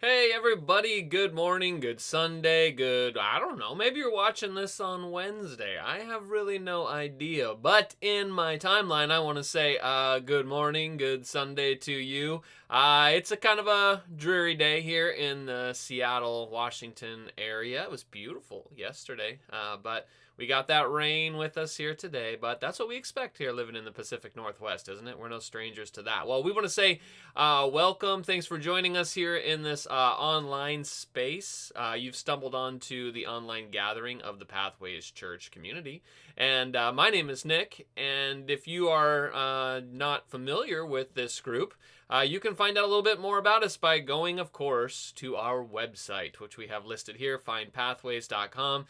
Hey everybody, good morning, good Sunday, I don't know, maybe you're watching this on Wednesday. I have really no idea. But in my timeline, I want to say good morning, good Sunday to you. It's a kind of a dreary day here in the Seattle, Washington area. It was beautiful yesterday, but we got that rain with us here today, but that's what we expect here living in the Pacific Northwest, isn't it? We're no strangers to that. Well, we want to say welcome. Thanks for joining us here in this online space. You've stumbled onto the online gathering of the Pathways Church community. And my name is Nick. And if you are not familiar with this group, you can find out a little bit more about us by going, of course, to our website, which we have listed here, findpathways.com.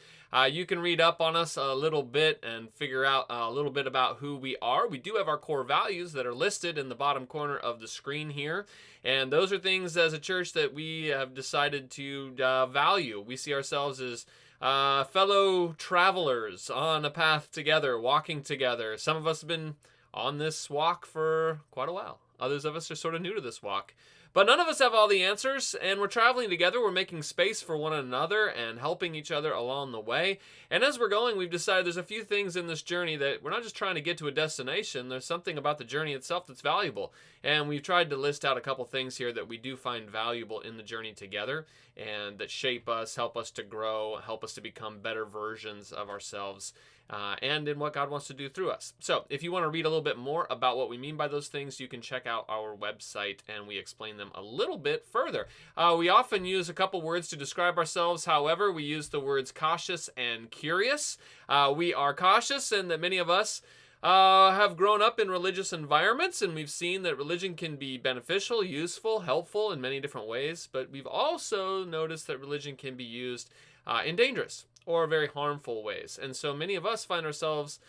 You can read up on us a little bit and figure out a little bit about who we are. We do have our core values that are listed in the bottom corner of the screen here. And those are things as a church that we have decided to value. We see ourselves as fellow travelers on a path together, walking together. Some of us have been on this walk for quite a while. Others of us are sort of new to this walk. But none of us have all the answers, and we're traveling together. We're making space for one another and helping each other along the way. And as we're going, we've decided there's a few things in this journey that we're not just trying to get to a destination. There's something about the journey itself that's valuable. And we've tried to list out a couple things here that we do find valuable in the journey together and that shape us, help us to grow, help us to become better versions of ourselves. And in what God wants to do through us. So if you want to read a little bit more about what we mean by those things, you can check out our website and we explain them a little bit further. We often use a couple words to describe ourselves. However, we use the words cautious and curious. We are cautious in that many of us have grown up in religious environments, and we've seen that religion can be beneficial, useful, helpful in many different ways. But we've also noticed that religion can be used in dangerous or very harmful ways. And so many of us find ourselves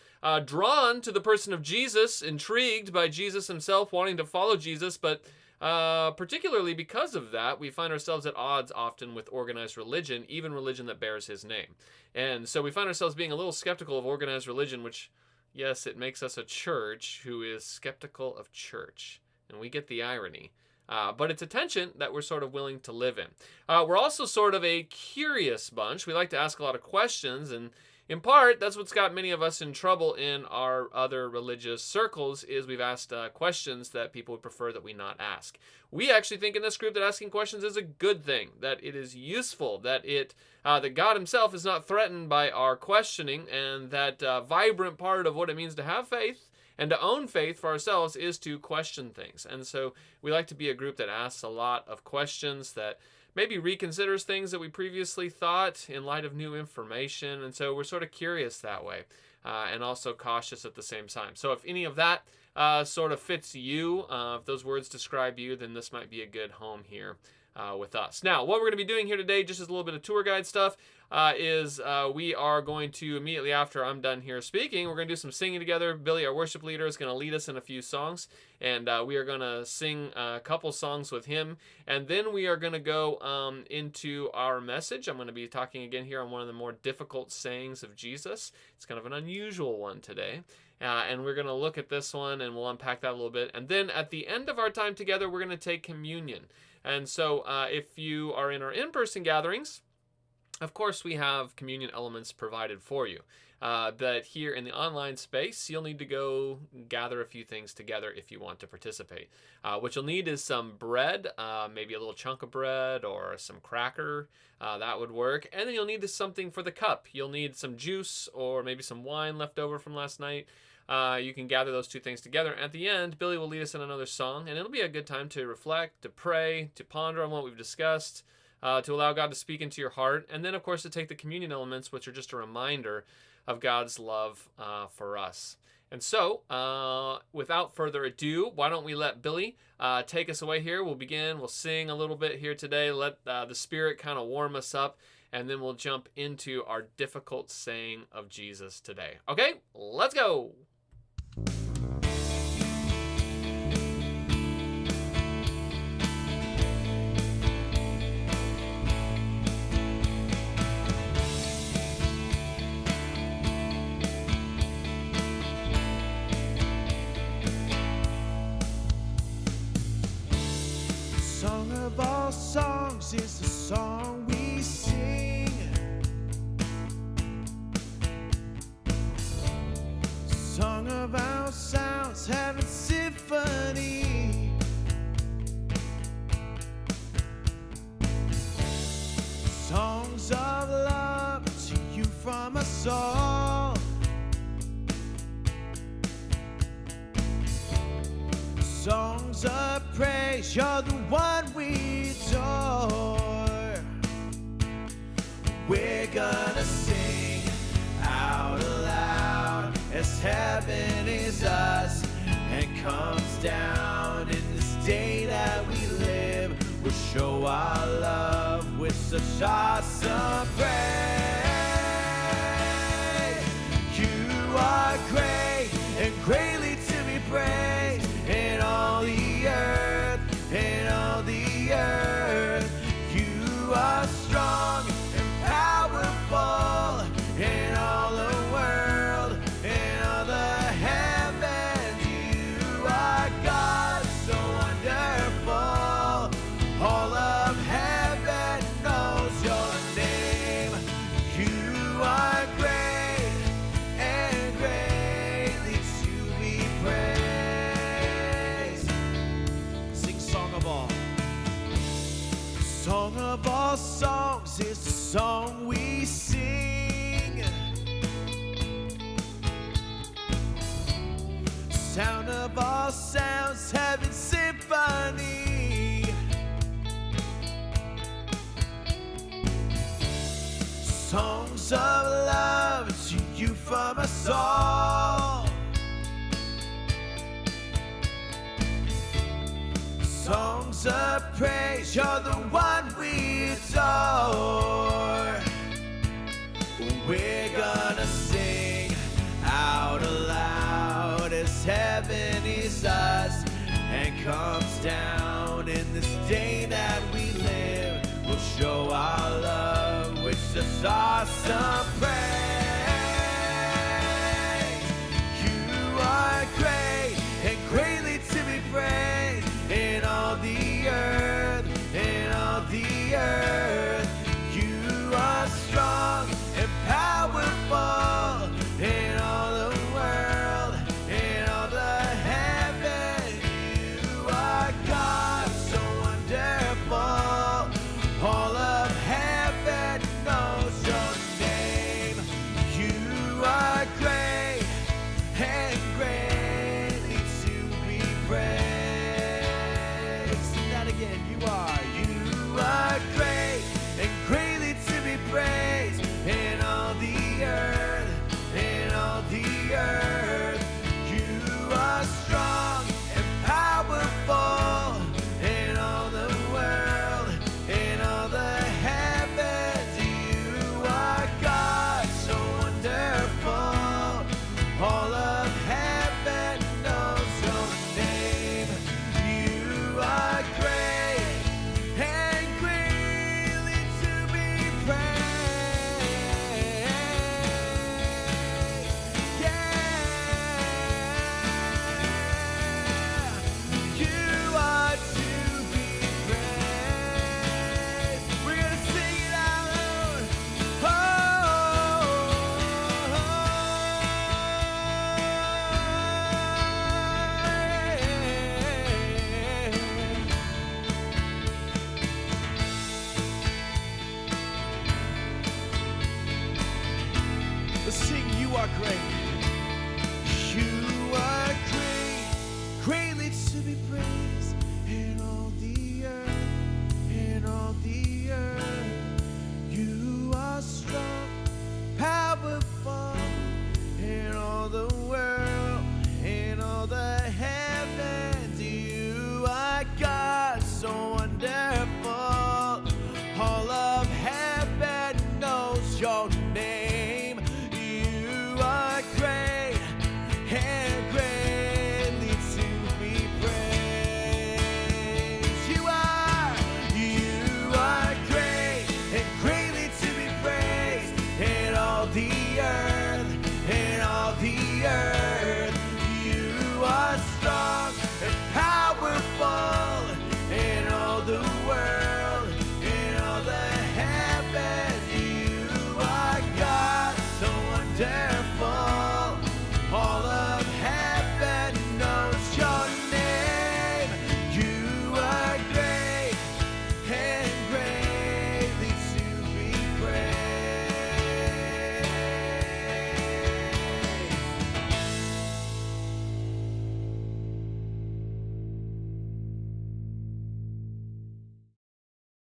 drawn to the person of Jesus, intrigued by Jesus himself, wanting to follow Jesus, but particularly because of that, we find ourselves at odds often with organized religion, even religion that bears his name. And so we find ourselves being a little skeptical of organized religion, which, yes, it makes us a church who is skeptical of church. And we get the irony. But it's a tension that we're sort of willing to live in. We're also sort of a curious bunch. We like to ask a lot of questions, and in part, that's what's got many of us in trouble in our other religious circles, is we've asked questions that people would prefer that we not ask. We actually think in this group that asking questions is a good thing, that it is useful, that that God himself is not threatened by our questioning, and that vibrant part of what it means to have faith and to own faith for ourselves is to question things. And so we like to be a group that asks a lot of questions, that maybe reconsiders things that we previously thought in light of new information. And so we're sort of curious that way, and also cautious at the same time. So if any of that sort of fits you, if those words describe you, then this might be a good home here with us. Now, what we're going to be doing here today, just as a little bit of tour guide stuff, is we are going to, immediately after I'm done here speaking, we're going to do some singing together. Billy, our worship leader, is going to lead us in a few songs, and we are going to sing a couple songs with him, and then we are going to go into our message. I'm going to be talking again here on one of the more difficult sayings of Jesus. It's kind of an unusual one today. And we're going to look at this one, and we'll unpack that a little bit. And then at the end of our time together, we're going to take communion. And so if you are in our in-person gatherings, of course, we have communion elements provided for you. But here in the online space, you'll need to go gather a few things together if you want to participate. What you'll need is some bread, maybe a little chunk of bread or some cracker. That would work. And then you'll need something for the cup. You'll need some juice or maybe some wine left over from last night. You can gather those two things together. At the end, Billy will lead us in another song, and it'll be a good time to reflect, to pray, to ponder on what we've discussed, to allow God to speak into your heart, and then, of course, to take the communion elements, which are just a reminder of God's love for us. And so, without further ado, why don't we let Billy take us away here. We'll begin, we'll sing a little bit here today, let the Spirit kind of warm us up, and then we'll jump into our difficult saying of Jesus today. Okay, let's go. Saw Song of all songs is the song we sing. Song of our sounds, heaven's symphony. Songs of love to you from us all. Songs of praise, you're the one we adore. We're gonna sing out aloud as heaven is us and comes down. In this day that we live, we'll show our love with such awesome praise. You are great and greatly to be praised in all the earth, in all the earth. You are strong and powerful in all the world, in all the heavens. You are God, so wonderful. All of heaven knows your name. You are great and greatly to be praised. Sing song of all. Song of all songs is the song we sing. Sound of all sounds, heaven's symphony. Songs of love to you from us all. Songs of praise, you're the one we adore. We're gonna sing out aloud as heaven is us and comes down. In this day that we live, we'll show our love with such awesome praise. You are great and greatly to be praised in all the earth, in all the earth. You are strong and powerful in all the world, in all the heavens. You are God, so wonderful. All of heaven knows your name. You are great and greatly to be praised. Sing that again. You are great and greatly to be praised in all the earth, in all the earth. You are strong and powerful in all the world, in all the heavens. You are God, so wonderful. All of heaven knows your name. You are great and greatly to be praised. Yeah, you are to be praised. We're gonna sing it out loud. Let's sing, you are great. You are great, greatly to be praised in all the earth, in all the earth. You are strong, powerful in all the world, in all the heavens. You are God, so wonderful. All of heaven knows your name. You are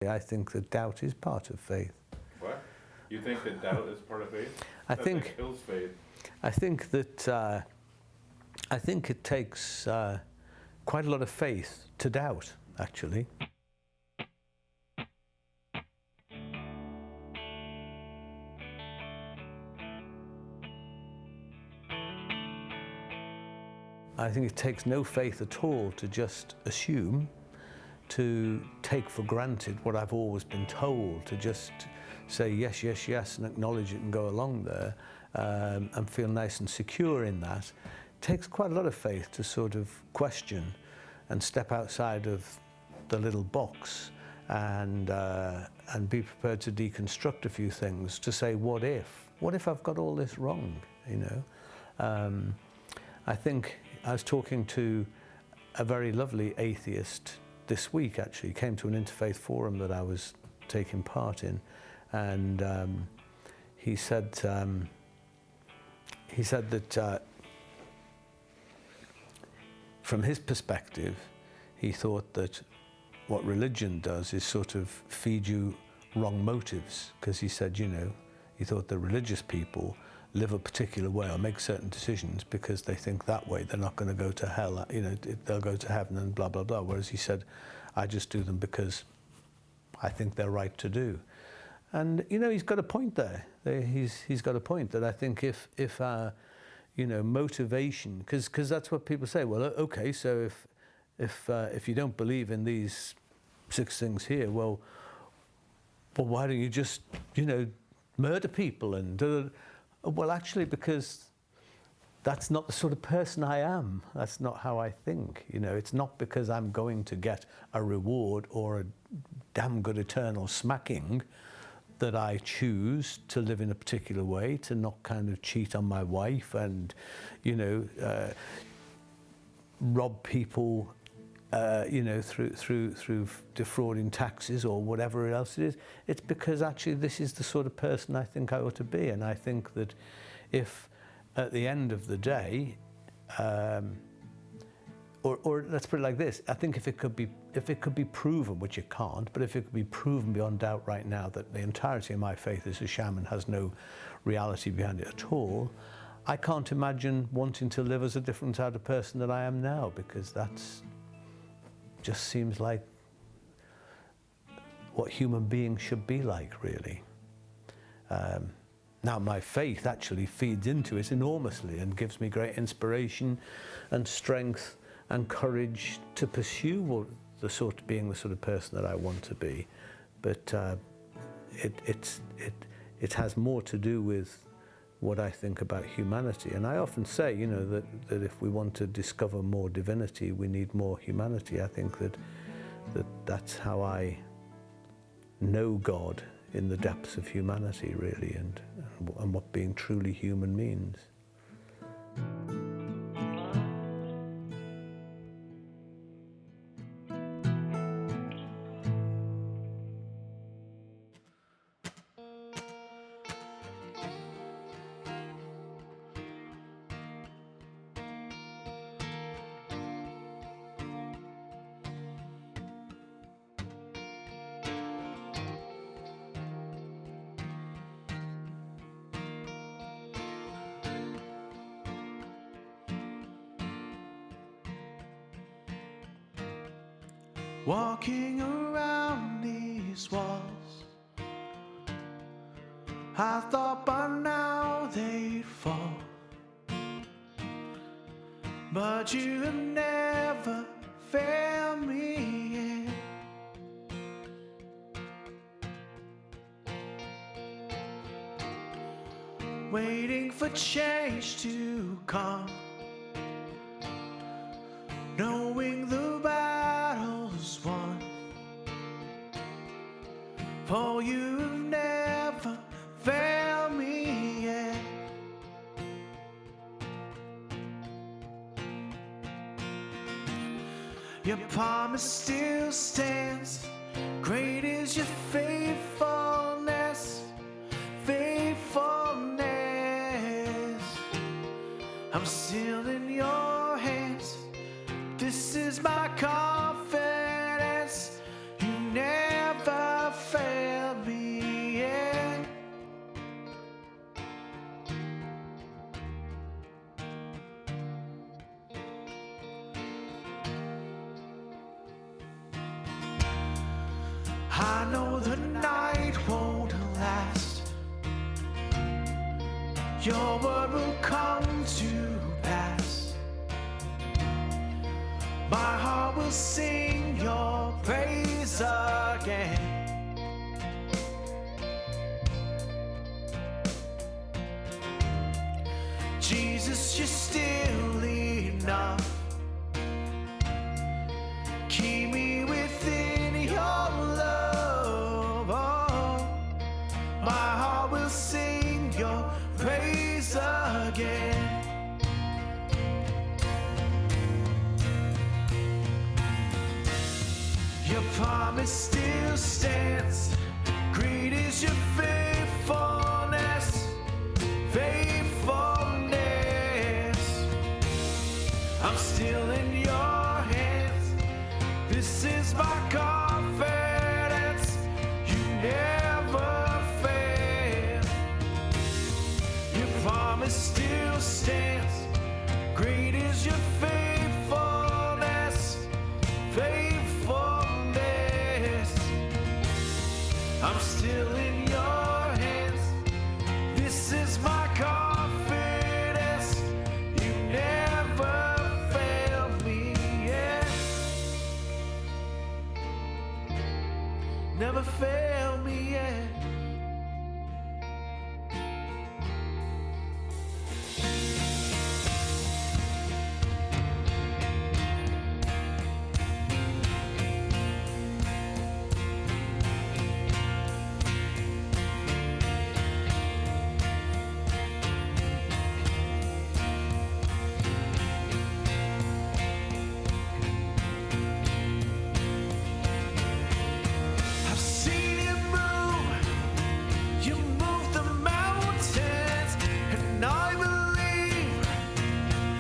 I think that doubt is part of faith. What? You think that doubt is part of faith? I That think- thing kills faith. I think that I think it takes quite a lot of faith to doubt, actually. I think it takes no faith at all to just assume, to take for granted what I've always been told, to just say yes, yes, yes, and acknowledge it and go along there, and feel nice and secure in that. It takes quite a lot of faith to sort of question and step outside of the little box and be prepared to deconstruct a few things, to say, what if? What if I've got all this wrong, you know? I think I was talking to a very lovely atheist this week, actually. He came to an interfaith forum that I was taking part in, and he said that from his perspective, he thought that what religion does is sort of feed you wrong motives, because he said, you know, he thought the religious people live a particular way or make certain decisions because they think that way they're not going to go to hell, you know, they'll go to heaven and blah, blah, blah. Whereas he said, I just do them because I think they're right to do. And, you know, he's got a point there. He's got a point that I think if you know, motivation, because that's what people say, well, okay, so if you don't believe in these 6 things here, well, why don't you just, you know, murder people and well, actually, because that's not the sort of person I am. That's not how I think. You know, it's not because I'm going to get a reward or a damn good eternal smacking that I choose to live in a particular way, to not kind of cheat on my wife and, you know, rob people, you know, through defrauding taxes or whatever else it is. It's because actually this is the sort of person I think I ought to be. And I think that if at the end of the day, or let's put it like this, I think if it could be proven, which it can't, but if it could be proven beyond doubt right now that the entirety of my faith is a sham and has no reality behind it at all, I can't imagine wanting to live as a different type of person than I am now, because that's just seems like what human beings should be like, really. Now, my faith actually feeds into it enormously and gives me great inspiration and strength and courage to pursue being the sort of person that I want to be. But it has more to do with what I think about humanity. And I often say, you know, that if we want to discover more divinity, we need more humanity. I think that's how I know God, in the depths of humanity, really, and what being truly human means. Walking around these walls, I thought by now they'd fall, but you have never failed me yet. Waiting for change to come, knowing the battle's won, for you've never failed me yet. Your promise still stands, great is your faithfulness, faithfulness. I'm still in your hands, this is my confidence. You never know the night won't last. Your word will come to pass. My heart will sing your praise again. Jesus, you're still enough. Keep me within your love. Oh, my heart will sing your praise again. Your promise still stands. Great is your faithfulness. I'm still in your hands. This is my confidence. You never fail. Your promise still stands. Great is your faithfulness. Faithfulness. I'm still in your hands. This is my confidence. You never failed me yet. Never failed me yet.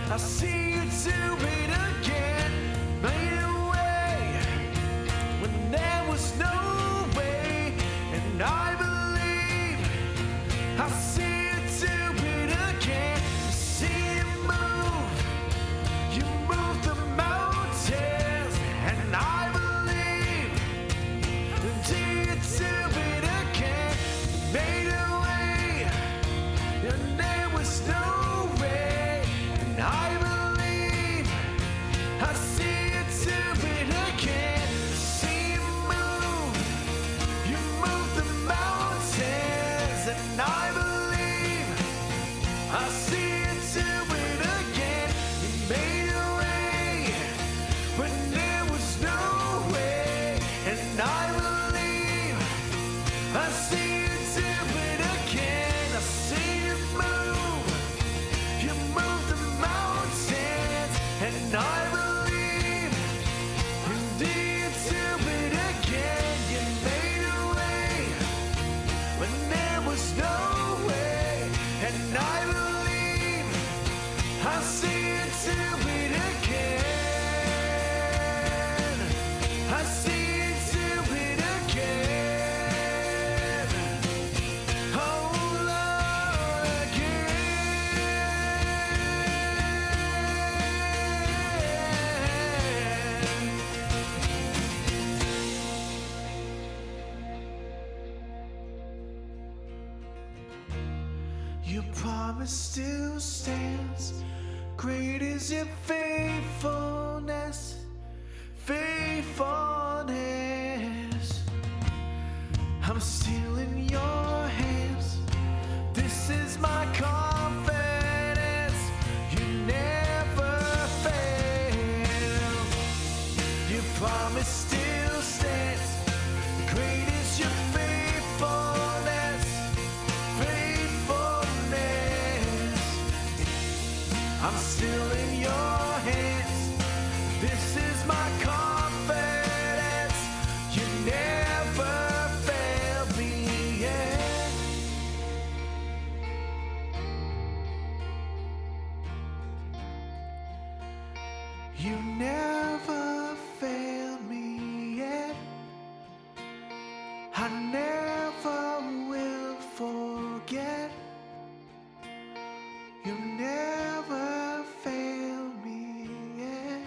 I see you do it again. Made a way when there was no way, and I believe I see you do it again. I see you move the mountains, and I believe do you do it again. Made a way and there was no way. I believe I see you do it again. See you move the mountains, and I believe I see you do it again. You made a way when there was no way, and I believe I see you do it again. I see you move the mountains, and I believe indeed to it again. You made a way when there was no way, and I believe I see you do it again. I see you do it again. Oh Lord, your promise still stands. Great is your faithfulness. Faithfulness. I'm still in your hands. This is my confidence. You never fail. Your promise still stands. Great is your faithfulness. Faithfulness. I'm still in your hands. This is my confidence. You never failed me yet. You never failed me yet. I never will forget. You never failed me yet.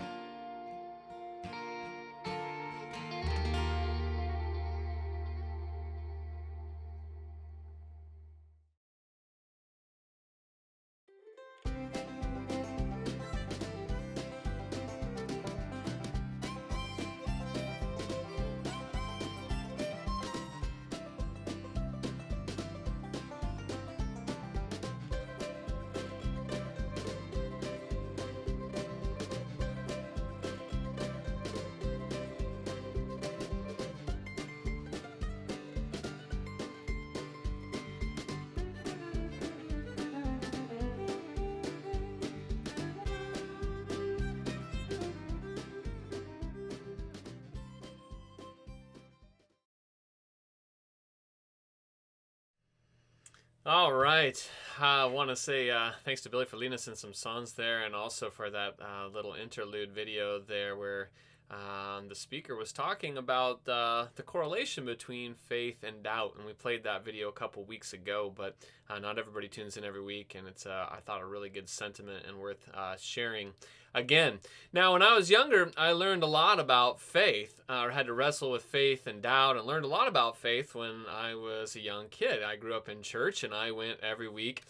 All right. I want to say thanks to Billy for leading us in some songs there, and also for that little interlude video there where the speaker was talking about the correlation between faith and doubt. And we played that video a couple weeks ago, but not everybody tunes in every week, and it's, I thought, a really good sentiment and worth sharing again. Now, when I was younger, I learned a lot about faith, or had to wrestle with faith and doubt, and learned a lot about faith when I was a young kid. I grew up in church, and I went every week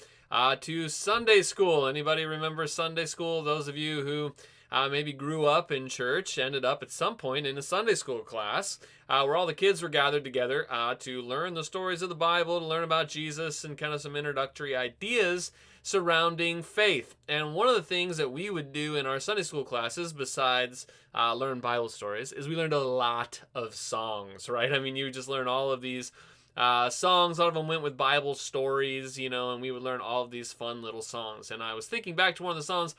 to Sunday school. Anybody remember Sunday school? Those of you who maybe grew up in church, ended up at some point in a Sunday school class where all the kids were gathered together to learn the stories of the Bible, to learn about Jesus, and kind of some introductory ideas surrounding faith. And one of the things that we would do in our Sunday school classes, besides learn Bible stories, is we learned a lot of songs, right? I mean, you would just learn all of these songs. A lot of them went with Bible stories, and we would learn all of these fun little songs. And I was thinking back to one of the songs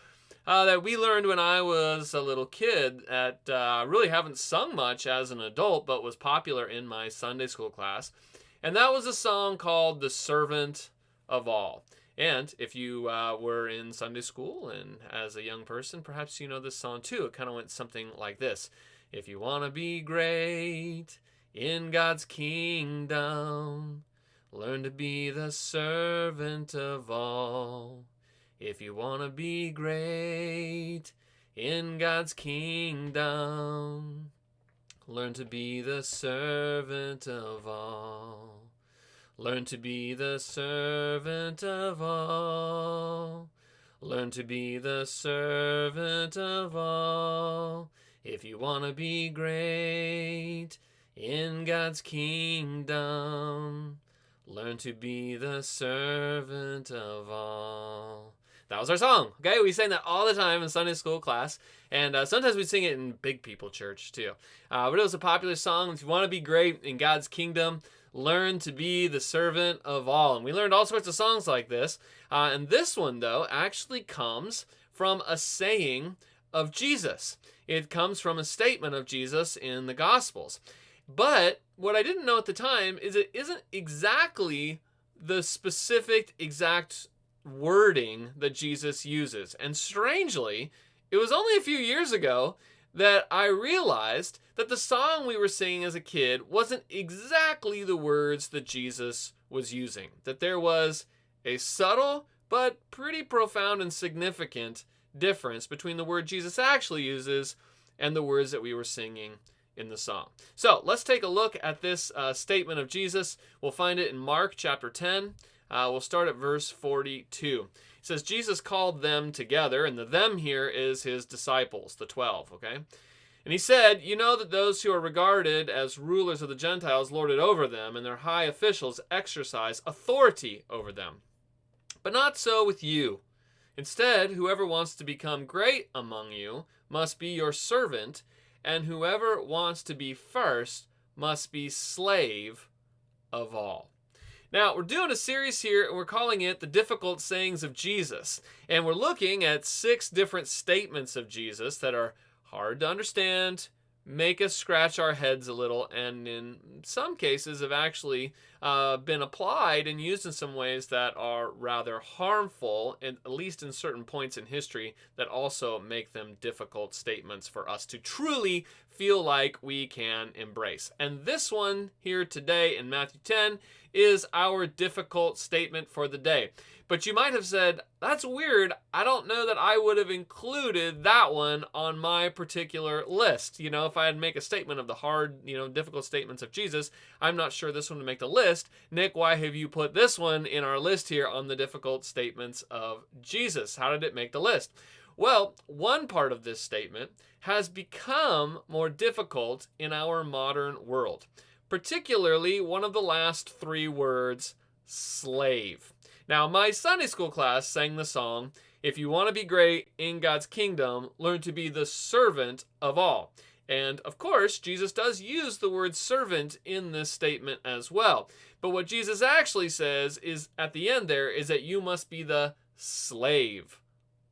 that we learned when I was a little kid that I really haven't sung much as an adult, but was popular in my Sunday school class. And that was a song called The Servant of All. And if you were in Sunday school and as a young person, perhaps you know this song too. It kind of went something like this. If you want to be great in God's kingdom, learn to be the servant of all. If you want to be great in God's kingdom, learn to be the servant of all. Learn to be the servant of all. Learn to be the servant of all. If you want to be great in God's kingdom, learn to be the servant of all. That was our song. Okay, we sang that all the time in Sunday school class, and sometimes we sing it in big people church too. But it was a popular song. If you want to be great in God's kingdom, learn to be the servant of all. And we learned all sorts of songs like this. And this one, though, actually comes from a saying of Jesus. It comes from a statement of Jesus in the Gospels. But what I didn't know at the time is it isn't exactly the specific exact wording that Jesus uses. And strangely, it was only a few years ago that I realized that the song we were singing as a kid wasn't exactly the words that Jesus was using. That there was a subtle but pretty profound and significant difference between the word Jesus actually uses and the words that we were singing in the song. So let's take a look at this statement of Jesus. We'll find it in Mark chapter 10. We'll start at verse 42. It says, Jesus called them together, and the them here is his disciples, the 12, okay? And he said, you know that those who are regarded as rulers of the Gentiles lord it over them, and their high officials exercise authority over them. But not so with you. Instead, whoever wants to become great among you must be your servant, and whoever wants to be first must be slave of all. Now, we're doing a series here, and we're calling it The Difficult Sayings of Jesus. And we're looking at 6 different statements of Jesus that are hard to understand, make us scratch our heads a little, and in some cases have actually been applied and used in some ways that are rather harmful, and at least in certain points in history that also make them difficult statements for us to truly feel like we can embrace. And this one here today in Matthew 10 is our difficult statement for the day. But you might have said, that's weird. I don't know that I would have included that one on my particular list. If I had to make a statement of the hard, difficult statements of Jesus, I'm not sure this one would make the list. Nick, why have you put this one in our list here on the difficult statements of Jesus? How did it make the list? Well, one part of this statement has become more difficult in our modern world. Particularly one of the last 3 words, slave. Now, my Sunday school class sang the song, if you want to be great in God's kingdom, learn to be the servant of all. And of course, Jesus does use the word servant in this statement as well. But what Jesus actually says is at the end there is that you must be the slave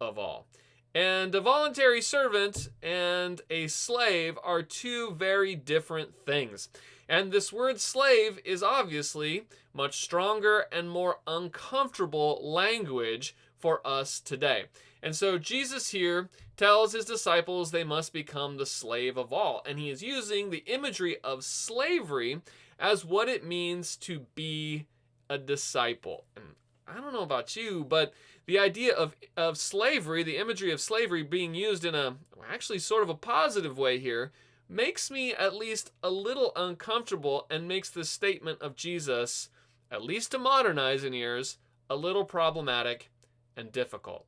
of all. And a voluntary servant and a slave are 2 very different things. And this word slave is obviously much stronger and more uncomfortable language for us today. And so Jesus here tells his disciples they must become the slave of all. And he is using the imagery of slavery as what it means to be a disciple. And I don't know about you, but the idea of slavery, the imagery of slavery being used in a actually sort of a positive way here, makes me at least a little uncomfortable and makes the statement of Jesus, at least to modernizing ears, a little problematic and difficult.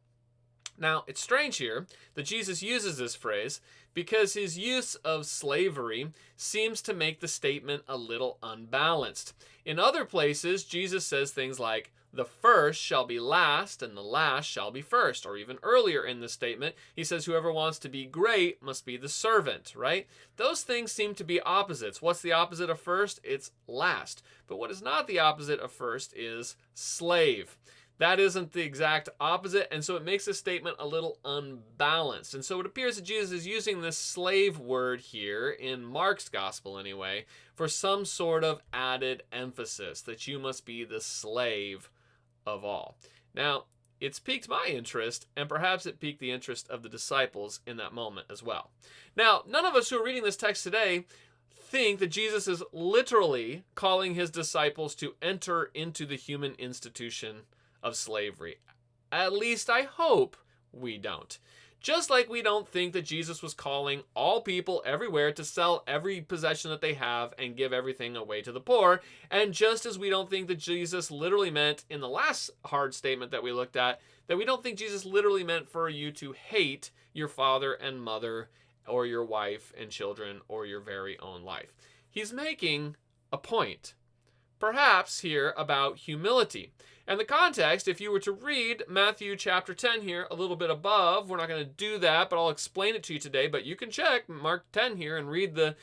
Now, it's strange here that Jesus uses this phrase because his use of slavery seems to make the statement a little unbalanced. In other places, Jesus says things like, the first shall be last and the last shall be first. Or even earlier in the statement, he says whoever wants to be great must be the servant, right? Those things seem to be opposites. What's the opposite of first? It's last. But what is not the opposite of first is slave. That isn't the exact opposite, and so it makes the statement a little unbalanced. And so it appears that Jesus is using this slave word here, in Mark's gospel anyway, for some sort of added emphasis, that you must be the slave of all. Now, it's piqued my interest, and perhaps it piqued the interest of the disciples in that moment as well. Now, none of us who are reading this text today think that Jesus is literally calling his disciples to enter into the human institution of slavery. At least I hope we don't. Just like we don't think that Jesus was calling all people everywhere to sell every possession that they have and give everything away to the poor, and just as we don't think that Jesus literally meant, in the last hard statement that we looked at, that we don't think Jesus literally meant for you to hate your father and mother or your wife and children or your very own life. He's making a point, perhaps here, about humility. And the context, if you were to read Matthew chapter 10 here, a little bit above, we're not going to do that, but I'll explain it to you today, but you can check Mark 10 here and read the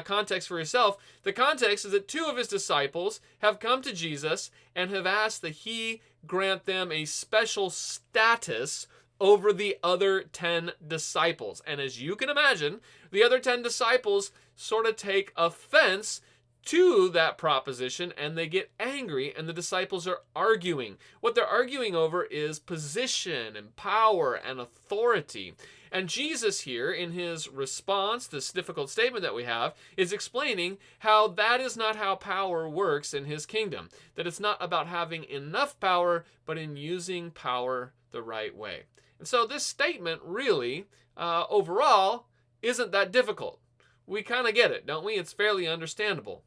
context for yourself. The context is that two of his disciples have come to Jesus and have asked that he grant them a special status over the other 10 disciples. And as you can imagine, the other 10 disciples sort of take offense to that proposition, and they get angry, and the disciples are arguing. What they're arguing over is position and power and authority. And Jesus here, in his response, this difficult statement that we have, is explaining how that is not how power works in his kingdom. That it's not about having enough power, but in using power the right way. And so this statement really, overall, isn't that difficult. We kind of get it, don't we? It's fairly understandable.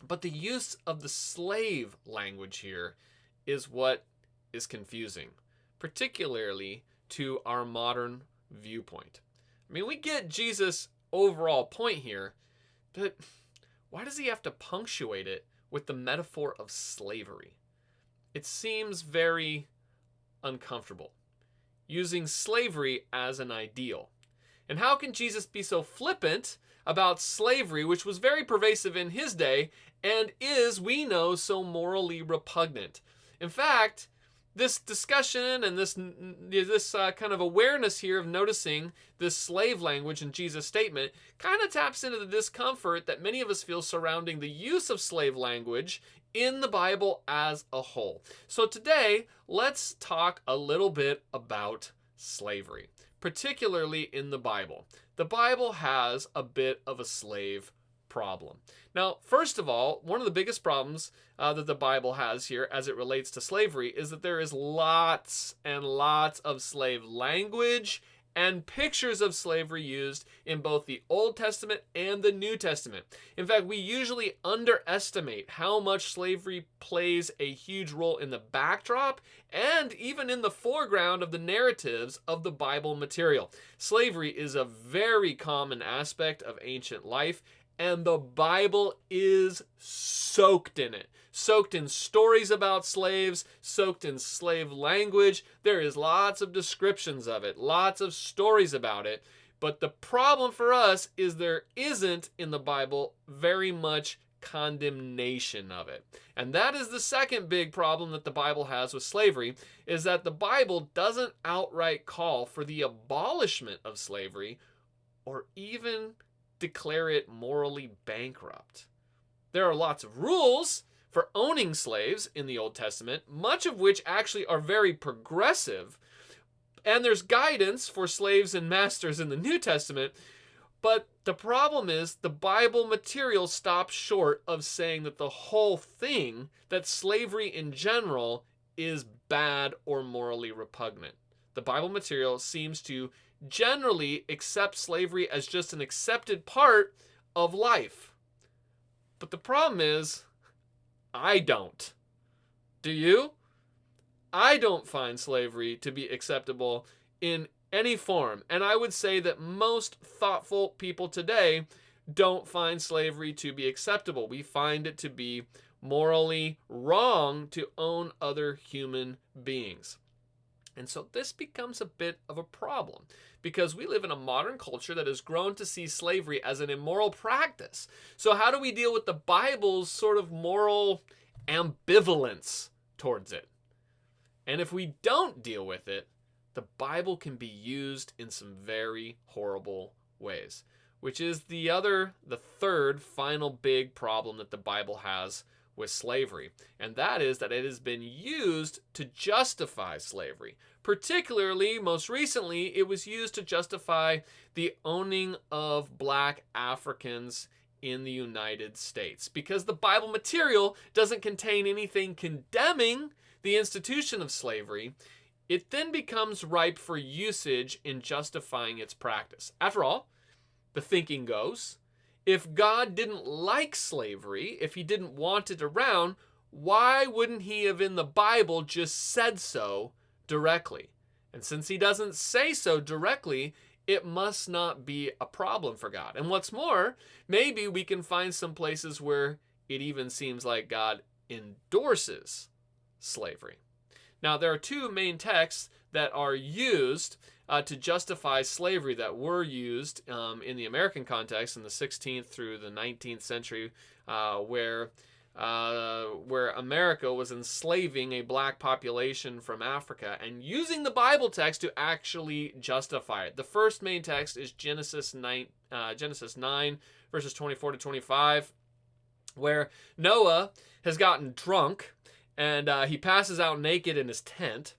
But the use of the slave language here is what is confusing, particularly to our modern viewpoint. I mean, we get Jesus' overall point here, but why does he have to punctuate it with the metaphor of slavery? It seems very uncomfortable, using slavery as an ideal. And how can Jesus be so flippant about slavery, which was very pervasive in his day and is, we know, so morally repugnant? In fact, this discussion and this kind of awareness here of noticing this slave language in Jesus' statement kind of taps into the discomfort that many of us feel surrounding the use of slave language in the Bible as a whole. So today, let's talk a little bit about slavery, particularly in the Bible. The Bible has a bit of a slave problem. Now, first of all, one of the biggest problems that the Bible has here as it relates to slavery is that there is lots and lots of slave language and pictures of slavery used in both the Old Testament and the New Testament. In fact, we usually underestimate how much slavery plays a huge role in the backdrop and even in the foreground of the narratives of the Bible material. Slavery is a very common aspect of ancient life, and the Bible is soaked in it. Soaked in stories about slaves, soaked in slave language. There is lots of descriptions of it, lots of stories about it. But the problem for us is there isn't in the Bible very much condemnation of it. And that is the second big problem that the Bible has with slavery, is that the Bible doesn't outright call for the abolishment of slavery or even declare it morally bankrupt. There are lots of rules for owning slaves in the Old Testament, much of which actually are very progressive. And there's guidance for slaves and masters in the New Testament. But the problem is the Bible material stops short of saying that the whole thing, that slavery in general, is bad or morally repugnant. The Bible material seems to generally accept slavery as just an accepted part of life. But the problem is, I don't. Do you? I don't find slavery to be acceptable in any form. And I would say that most thoughtful people today don't find slavery to be acceptable. We find it to be morally wrong to own other human beings. And so this becomes a bit of a problem because we live in a modern culture that has grown to see slavery as an immoral practice. So how do we deal with the Bible's sort of moral ambivalence towards it? And if we don't deal with it, the Bible can be used in some very horrible ways, which is the third final big problem that the Bible has with slavery. And that is that it has been used to justify slavery. Particularly, most recently, it was used to justify the owning of black Africans in the United States. Because the Bible material doesn't contain anything condemning the institution of slavery, it then becomes ripe for usage in justifying its practice. After all, the thinking goes, if God didn't like slavery, if he didn't want it around, why wouldn't he have in the Bible just said so directly? And since he doesn't say so directly, it must not be a problem for God. And what's more, maybe we can find some places where it even seems like God endorses slavery. Now, there are two main texts that are used to justify slavery that were used in the American context in the 16th through the 19th century, where America was enslaving a black population from Africa and using the Bible text to actually justify it. The first main text is Genesis 9, verses 24 to 25, where Noah has gotten drunk and he passes out naked in his tent.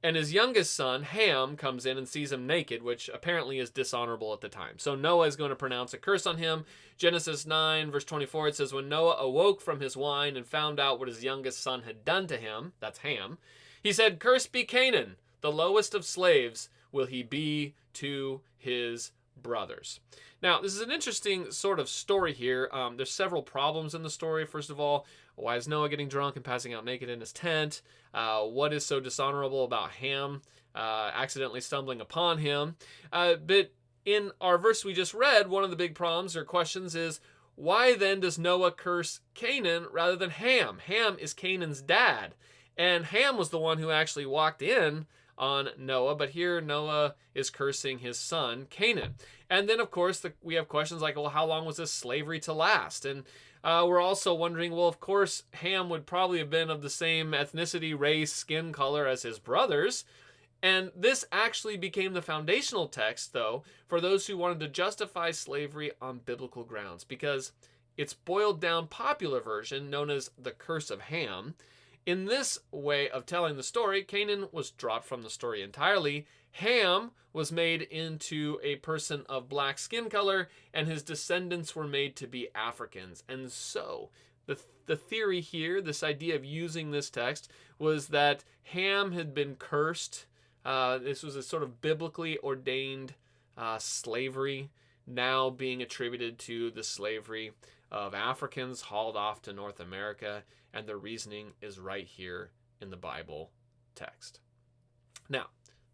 And his youngest son, Ham, comes in and sees him naked, which apparently is dishonorable at the time. So Noah is going to pronounce a curse on him. Genesis 9, verse 24, it says, when Noah awoke from his wine and found out what his youngest son had done to him, that's Ham, he said, cursed be Canaan, the lowest of slaves will he be to his brothers. Now, this is an interesting sort of story here. There's several problems in the story. First of all, why is Noah getting drunk and passing out naked in his tent? What is so dishonorable about Ham accidentally stumbling upon him? But in our verse we just read, one of the big problems or questions is, why then does Noah curse Canaan rather than Ham? Ham is Canaan's dad, and Ham was the one who actually walked in on Noah, but here Noah is cursing his son, Canaan. And then, of course, we have questions like, well, how long was this slavery to last? And we're also wondering, well, of course, Ham would probably have been of the same ethnicity, race, skin color as his brothers. And this actually became the foundational text, though, for those who wanted to justify slavery on biblical grounds, because its boiled down popular version, known as the Curse of Ham. In this way of telling the story, Canaan was dropped from the story entirely. Ham was made into a person of black skin color, and his descendants were made to be Africans. And so, the theory here, this idea of using this text, was that Ham had been cursed. This was a sort of biblically ordained slavery, now being attributed to the slavery of Africans hauled off to North America, and the reasoning is right here in the Bible text. Now,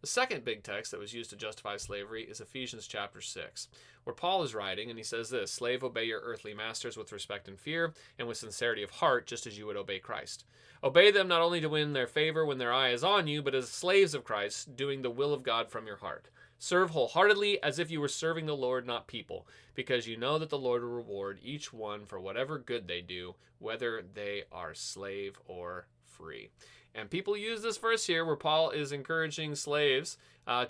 the second big text that was used to justify slavery is Ephesians chapter 6, where Paul is writing, and he says this, slave, obey your earthly masters with respect and fear, and with sincerity of heart, just as you would obey Christ. Obey them not only to win their favor when their eye is on you, but as slaves of Christ, doing the will of God from your heart. Serve wholeheartedly as if you were serving the Lord, not people, because you know that the Lord will reward each one for whatever good they do, whether they are slave or free. And people use this verse here where Paul is encouraging slaves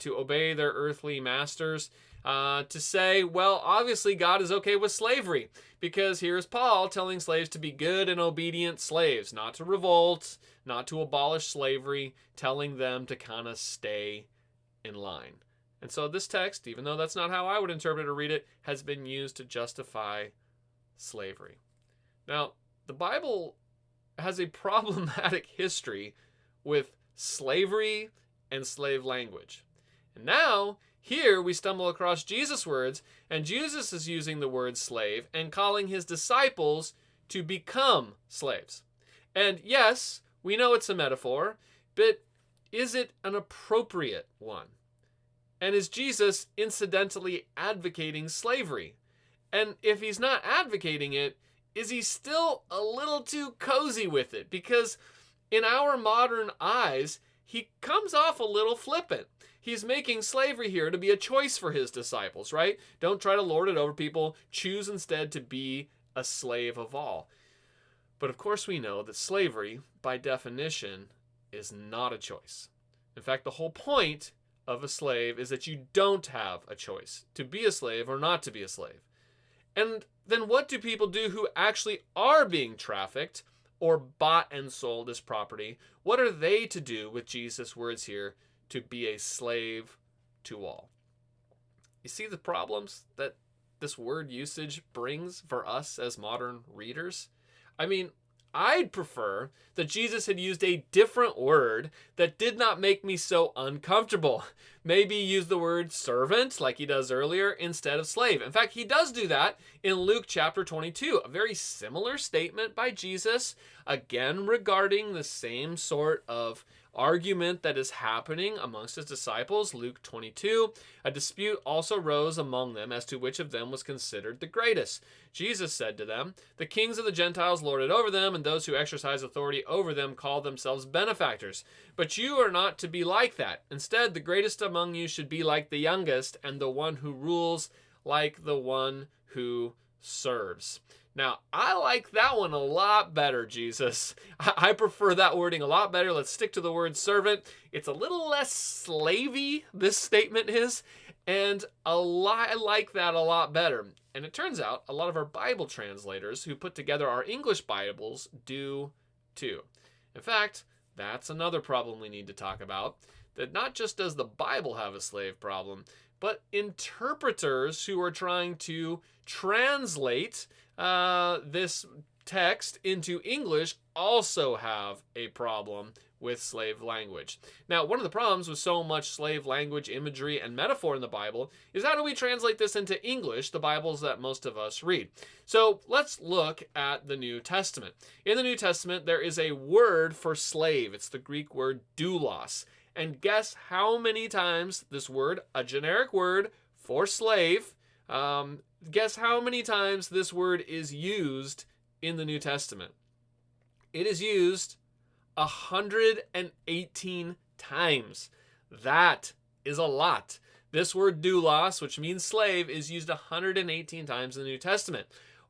to obey their earthly masters to say, well, obviously God is okay with slavery, because here's Paul telling slaves to be good and obedient slaves, not to revolt, not to abolish slavery, telling them to kind of stay in line. And so this text, even though that's not how I would interpret or read it, has been used to justify slavery. Now, the Bible has a problematic history with slavery and slave language. And now, here we stumble across Jesus' words, and Jesus is using the word slave and calling his disciples to become slaves. And yes, we know it's a metaphor, but is it an appropriate one? And is Jesus incidentally advocating slavery? And if he's not advocating it, is he still a little too cozy with it? Because in our modern eyes, he comes off a little flippant. He's making slavery here to be a choice for his disciples, right? Don't try to lord it over people. Choose instead to be a slave of all. But of course we know that slavery, by definition, is not a choice. In fact, the whole point of a slave is that you don't have a choice to be a slave or not to be a slave. And then what do people do who actually are being trafficked or bought and sold as property? What are they to do with Jesus' words here, to be a slave to all? You see the problems that this word usage brings for us as modern readers? I mean, I'd prefer that Jesus had used a different word that did not make me so uncomfortable. Maybe use the word servant like he does earlier instead of slave. In fact, he does do that in Luke chapter 22, a very similar statement by Jesus, again regarding the same sort of argument that is happening amongst his disciples. Luke 22, a dispute also rose among them as to which of them was considered the greatest. Jesus said to them, "The kings of the Gentiles lord it over them, and those who exercise authority over them call themselves benefactors. But you are not to be like that. Instead, the greatest among you should be like the youngest, and the one who rules like the one who serves." Now, I like that one a lot better, Jesus. I prefer that wording a lot better. Let's stick to the word servant. It's a little less slavey, this statement is, and I like that a lot better. And it turns out a lot of our Bible translators who put together our English Bibles do too. In fact, that's another problem we need to talk about, that not just does the Bible have a slave problem, but interpreters who are trying to translate this text into English also have a problem with slave language. Now, one of the problems with so much slave language, imagery, and metaphor in the Bible is, how do we translate this into English, the Bibles that most of us read? So let's look at the New Testament. In the New Testament, there is a word for slave. It's the Greek word doulos. And guess how many times this word, a generic word for slave, guess how many times this word is used in the New Testament? It is used 118 times. That is a lot. This word doulos, which means slave, is used 118 times in the New Testament.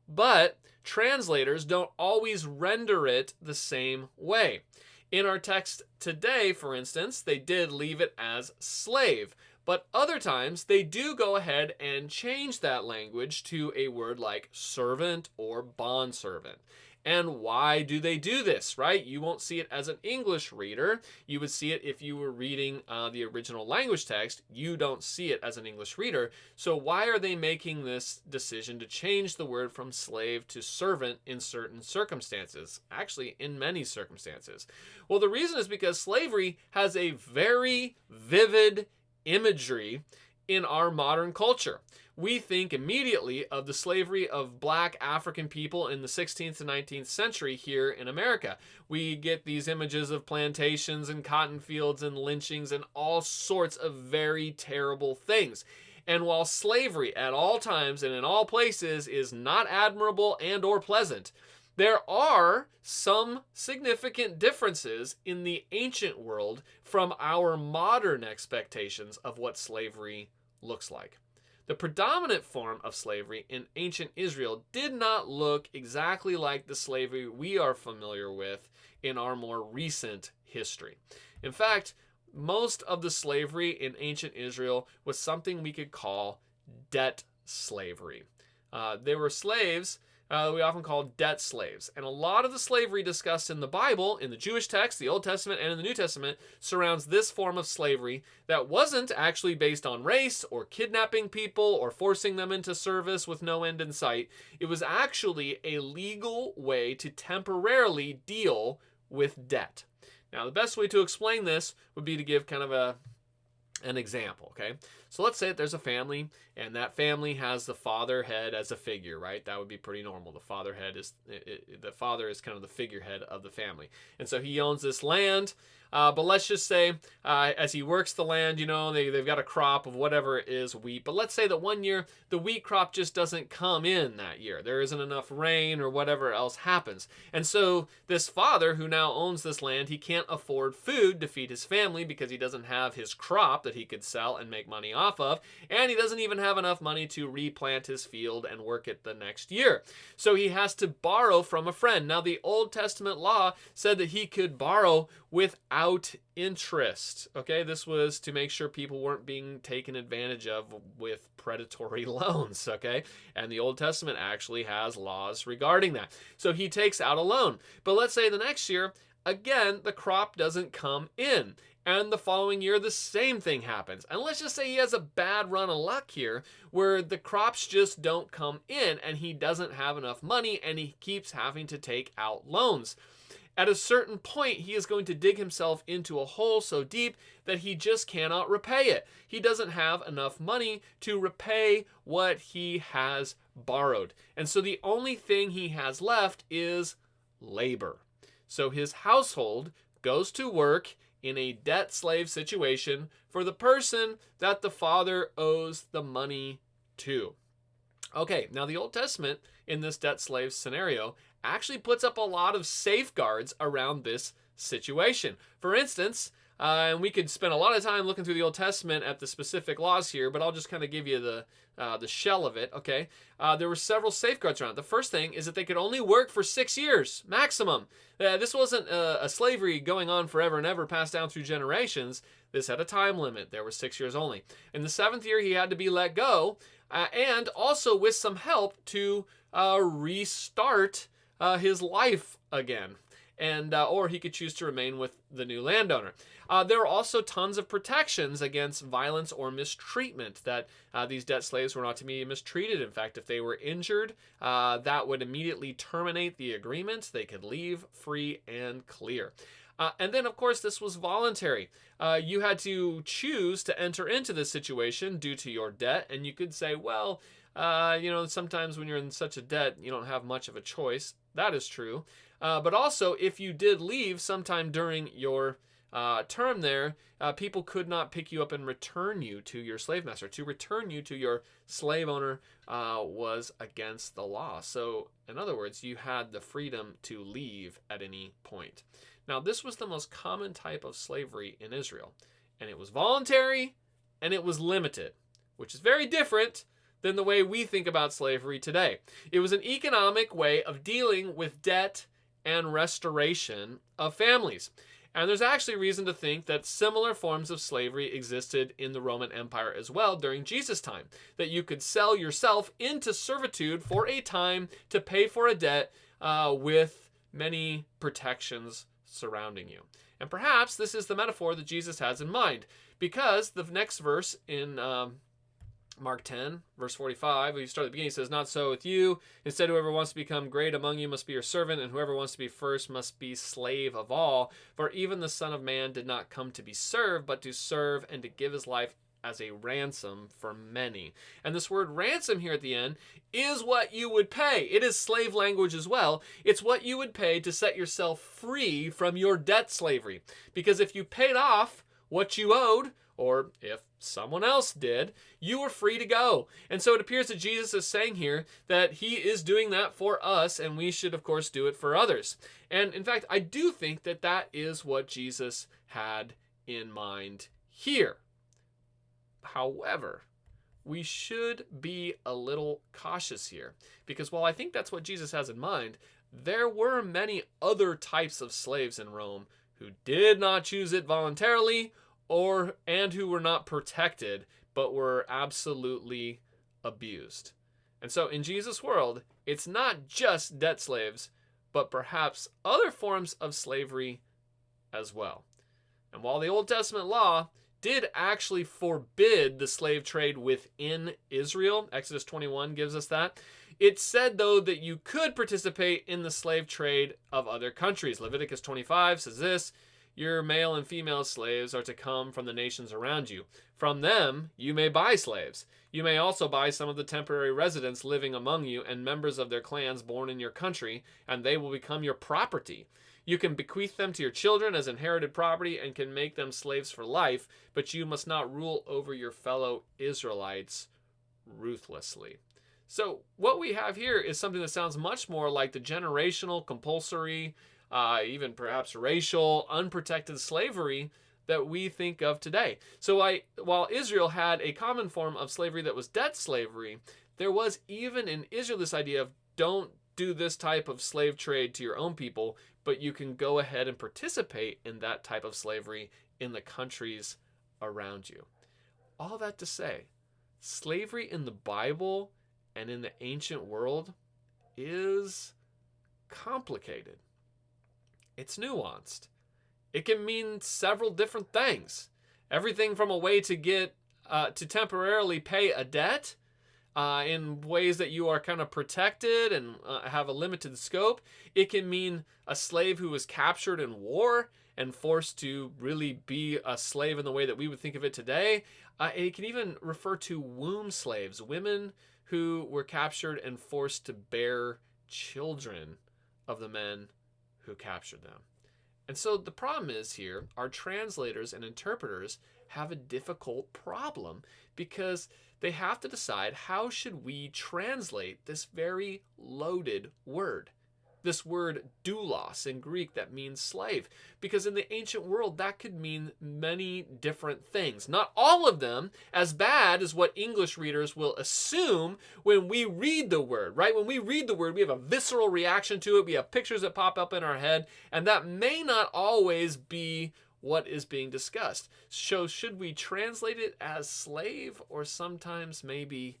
But translators don't always render it the same way. In our text today, for instance, they did leave it as slave. But other times, they do go ahead and change that language to a word like servant or bondservant. And why do they do this, right? You won't see it as an English reader. You would see it if you were reading the original language text. You don't see it as an English reader. So why are they making this decision to change the word from slave to servant in certain circumstances? Actually, in many circumstances. Well, the reason is because slavery has a very vivid imagery in our modern culture. We think immediately of the slavery of black African people in the 16th to 19th century here in America. We get these images of plantations and cotton fields and lynchings and all sorts of very terrible things. And while slavery at all times and in all places is not admirable and or pleasant, there are some significant differences in the ancient world from our modern expectations of what slavery looks like. The predominant form of slavery in ancient Israel did not look exactly like the slavery we are familiar with in our more recent history. In fact, most of the slavery in ancient Israel was something we could call debt slavery. They were slaves we often call debt slaves. And a lot of the slavery discussed in the Bible, in the Jewish text, the Old Testament, and in the New Testament, surrounds this form of slavery that wasn't actually based on race or kidnapping people or forcing them into service with no end in sight. It was actually a legal way to temporarily deal with debt. Now, the best way to explain this would be to give kind of an example, okay? So let's say that there's a family, and that family has the father head as a figure, right? That would be pretty normal. The father is kind of the figurehead of the family. And so he owns this land, but let's just say as he works the land, they've got a crop of whatever it is, wheat. But let's say that one year the wheat crop just doesn't come in that year. There isn't enough rain or whatever else happens. And so this father who now owns this land, he can't afford food to feed his family because he doesn't have his crop that he could sell and make money off of. And he doesn't even have enough money to replant his field and work it the next year. So he has to borrow from a friend. Now, the Old Testament law said that he could borrow without interest. Okay, this was to make sure people weren't being taken advantage of with predatory loans. Okay, and the Old Testament actually has laws regarding that. So he takes out a loan. But let's say the next year, again, the crop doesn't come in. And the following year, the same thing happens. And let's just say he has a bad run of luck here where the crops just don't come in and he doesn't have enough money and he keeps having to take out loans. At a certain point, he is going to dig himself into a hole so deep that he just cannot repay it. He doesn't have enough money to repay what he has borrowed. And so the only thing he has left is labor. So his household goes to work in a debt slave situation for the person that the father owes the money to. Okay, now the Old Testament in this debt slave scenario actually puts up a lot of safeguards around this situation. For instance, and we could spend a lot of time looking through the Old Testament at the specific laws here, but I'll just kind of give you the shell of it, okay? There were several safeguards around it. The first thing is that they could only work for 6 years, maximum. This wasn't a slavery going on forever and ever, passed down through generations. This had a time limit. There were 6 years only. In the 7th year, he had to be let go, and also with some help to restart his life again. And or he could choose to remain with the new landowner. There were also tons of protections against violence or mistreatment, that these debt slaves were not to be mistreated. In fact, if they were injured, that would immediately terminate the agreement. They could leave free and clear. And then, of course, this was voluntary. You had to choose to enter into this situation due to your debt, and you could say, well, sometimes when you're in such a debt, you don't have much of a choice. That is true. But also, if you did leave sometime during your term there, people could not pick you up and return you to your slave master. To return you to your slave owner was against the law. So, in other words, you had the freedom to leave at any point. Now, this was the most common type of slavery in Israel. And it was voluntary and it was limited, which is very different than the way we think about slavery today. It was an economic way of dealing with debt and restoration of families. And there's actually reason to think that similar forms of slavery existed in the Roman Empire as well during Jesus' time, that you could sell yourself into servitude for a time to pay for a debt with many protections surrounding you. And perhaps this is the metaphor that Jesus has in mind, because the next verse in Mark 10, verse 45, we start at the beginning, it says, "Not so with you. Instead, whoever wants to become great among you must be your servant, and whoever wants to be first must be slave of all. For even the Son of Man did not come to be served, but to serve and to give his life as a ransom for many." And this word ransom here at the end is what you would pay. It is slave language as well. It's what you would pay to set yourself free from your debt slavery. Because if you paid off what you owed, or if someone else did, you were free to go. And so it appears that Jesus is saying here that he is doing that for us, and we should, of course, do it for others. And in fact, I do think that that is what Jesus had in mind here. However, we should be a little cautious here, because while I think that's what Jesus has in mind, there were many other types of slaves in Rome who did not choose it voluntarily, and who were not protected, but were absolutely abused. And so in Jesus' world, it's not just debt slaves, but perhaps other forms of slavery as well. And while the Old Testament law did actually forbid the slave trade within Israel, Exodus 21 gives us that, it said, though, that you could participate in the slave trade of other countries. Leviticus 25 says this: your male and female slaves are to come from the nations around you. From them you may buy slaves. You may also buy some of the temporary residents living among you and members of their clans born in your country, and they will become your property. You can bequeath them to your children as inherited property and can make them slaves for life, but you must not rule over your fellow Israelites ruthlessly. So what we have here is something that sounds much more like the generational, compulsory, even perhaps racial, unprotected slavery that we think of today. So while Israel had a common form of slavery that was debt slavery, there was even in Israel this idea of don't do this type of slave trade to your own people, but you can go ahead and participate in that type of slavery in the countries around you. All that to say, slavery in the Bible and in the ancient world is complicated. It's nuanced. It can mean several different things. Everything from a way to get to temporarily pay a debt in ways that you are kind of protected and have a limited scope. It can mean a slave who was captured in war and forced to really be a slave in the way that we would think of it today. It can even refer to womb slaves, women who were captured and forced to bear children of the men who captured them. And so the problem is here, our translators and interpreters have a difficult problem because they have to decide how should we translate this very loaded word. This word doulos in Greek that means slave, because in the ancient world that could mean many different things. Not all of them as bad as what English readers will assume when we read the word, right? When we read the word, we have a visceral reaction to it. We have pictures that pop up in our head, and that may not always be what is being discussed. So should we translate it as slave or sometimes maybe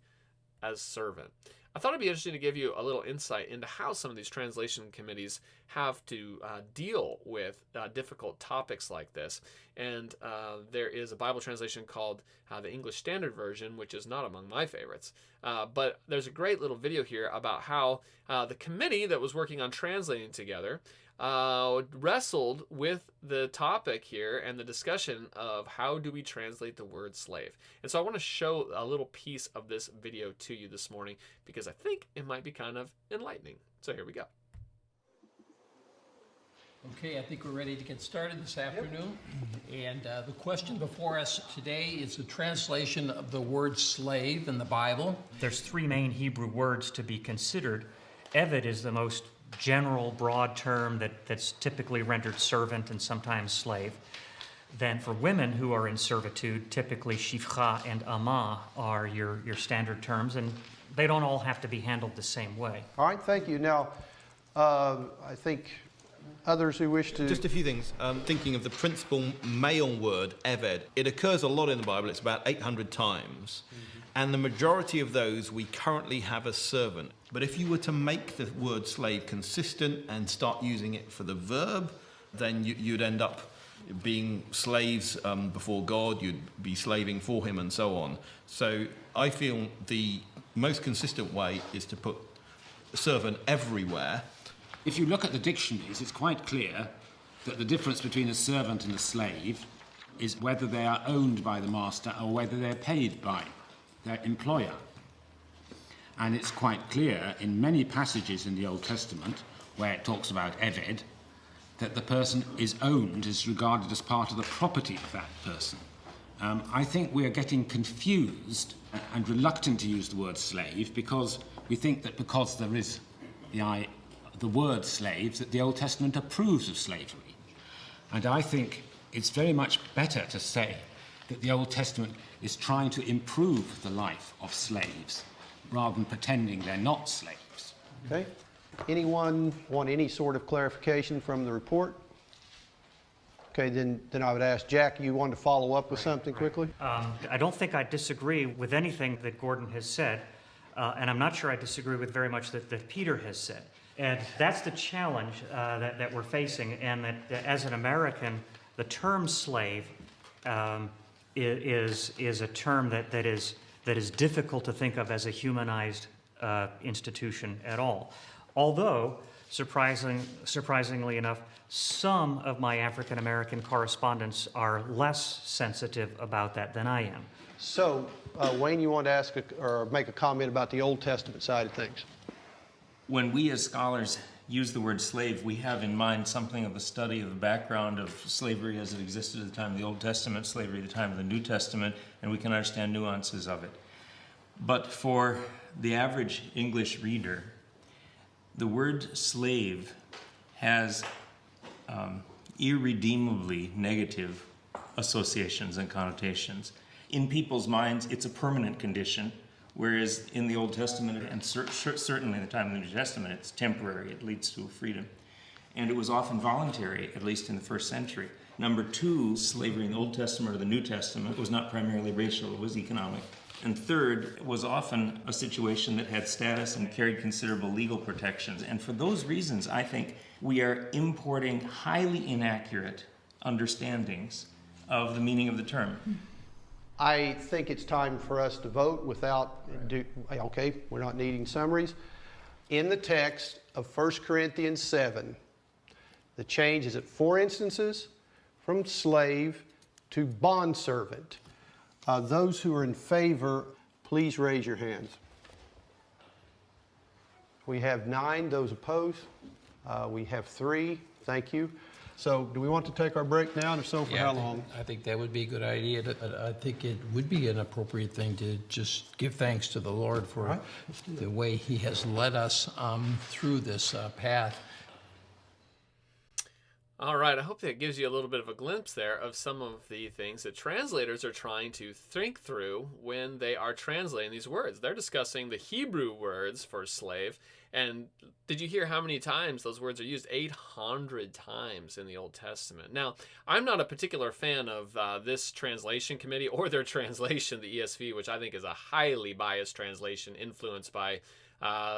as servant? I thought it'd be interesting to give you a little insight into how some of these translation committees have to deal with difficult topics like this. And there is a Bible translation called the English Standard Version, which is not among my favorites. But there's a great little video here about how the committee that was working on translating together wrestled with the topic here and the discussion of how do we translate the word slave. And so I want to show a little piece of this video to you this morning because I think it might be kind of enlightening. So here we go. Okay, I think we're ready to get started this afternoon. And the question before us today is the translation of the word slave in the Bible. There's three main Hebrew words to be considered. Eved is the most general, broad term that's typically rendered servant and sometimes slave. Then for women who are in servitude, typically shifcha and amah are your standard terms, and they don't all have to be handled the same way. All right, thank you. Now, I think others who wish to... Just a few things. Thinking of the principal male word, eved. It occurs a lot in the Bible. It's about 800 times. And the majority of those we currently have as servant. But if you were to make the word slave consistent and start using it for the verb, then you'd end up being slaves before God, you'd be slaving for him and so on. So I feel the most consistent way is to put servant everywhere. If you look at the dictionaries, it's quite clear that the difference between a servant and a slave is whether they are owned by the master or whether they're paid by their employer. And it's quite clear in many passages in the Old Testament where it talks about Eved that the person is owned, is regarded as part of the property of that person. I think we are getting confused and reluctant to use the word slave because we think that because there is the word slave that the Old Testament approves of slavery. And I think it's very much better to say that the Old Testament is trying to improve the life of slaves rather than pretending they're not slaves. Okay. Anyone want any sort of clarification from the report? Okay, then I would ask Jack, you want to follow up with something quickly? I don't think I disagree with anything that Gordon has said. And I'm not sure I disagree with very much that Peter has said. And that's the challenge that we're facing, and that as an American, the term slave is a term that is difficult to think of as a humanized institution at all. Although, surprisingly enough, some of my African American correspondents are less sensitive about that than I am. So, Wayne, you want to ask or make a comment about the Old Testament side of things? When we as scholars use the word slave, we have in mind something of a study of the background of slavery as it existed at the time of the Old Testament, slavery at the time of the New Testament, and we can understand nuances of it. But for the average English reader, the word slave has irredeemably negative associations and connotations. In people's minds, it's a permanent condition, whereas in the Old Testament, and certainly in the time of the New Testament, it's temporary, it leads to freedom. And it was often voluntary, at least in the first century. Number two, slavery in the Old Testament or the New Testament was not primarily racial, it was economic. And third, it was often a situation that had status and carried considerable legal protections. And for those reasons, I think we are importing highly inaccurate understandings of the meaning of the term. I think it's time for us to vote without, okay, we're not needing summaries. In the text of 1 Corinthians 7, the change is at 4 instances from slave to bondservant. Those who are in favor, please raise your hands. We have 9. Those opposed? We have 3. Thank you. So do we want to take our break now, and if so, for how long? I think that would be a good idea. I think it would be an appropriate thing to just give thanks to the Lord for the way He has led us through this path. All right, I hope that gives you a little bit of a glimpse there of some of the things that translators are trying to think through when they are translating these words. They're discussing the Hebrew words for slave, and did you hear how many times those words are used? 800 times in the Old Testament. Now, I'm not a particular fan of this translation committee or their translation, the ESV, which I think is a highly biased translation influenced by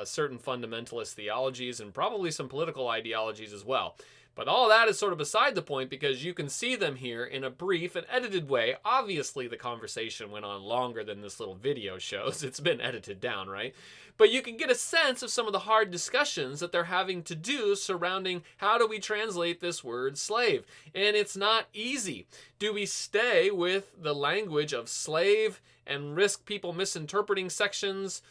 certain fundamentalist theologies and probably some political ideologies as well. But all that is sort of beside the point, because you can see them here in a brief and edited way. Obviously, the conversation went on longer than this little video shows. It's been edited down, right? But you can get a sense of some of the hard discussions that they're having to do surrounding how do we translate this word slave. And it's not easy. Do we stay with the language of slave and risk people misinterpreting sections,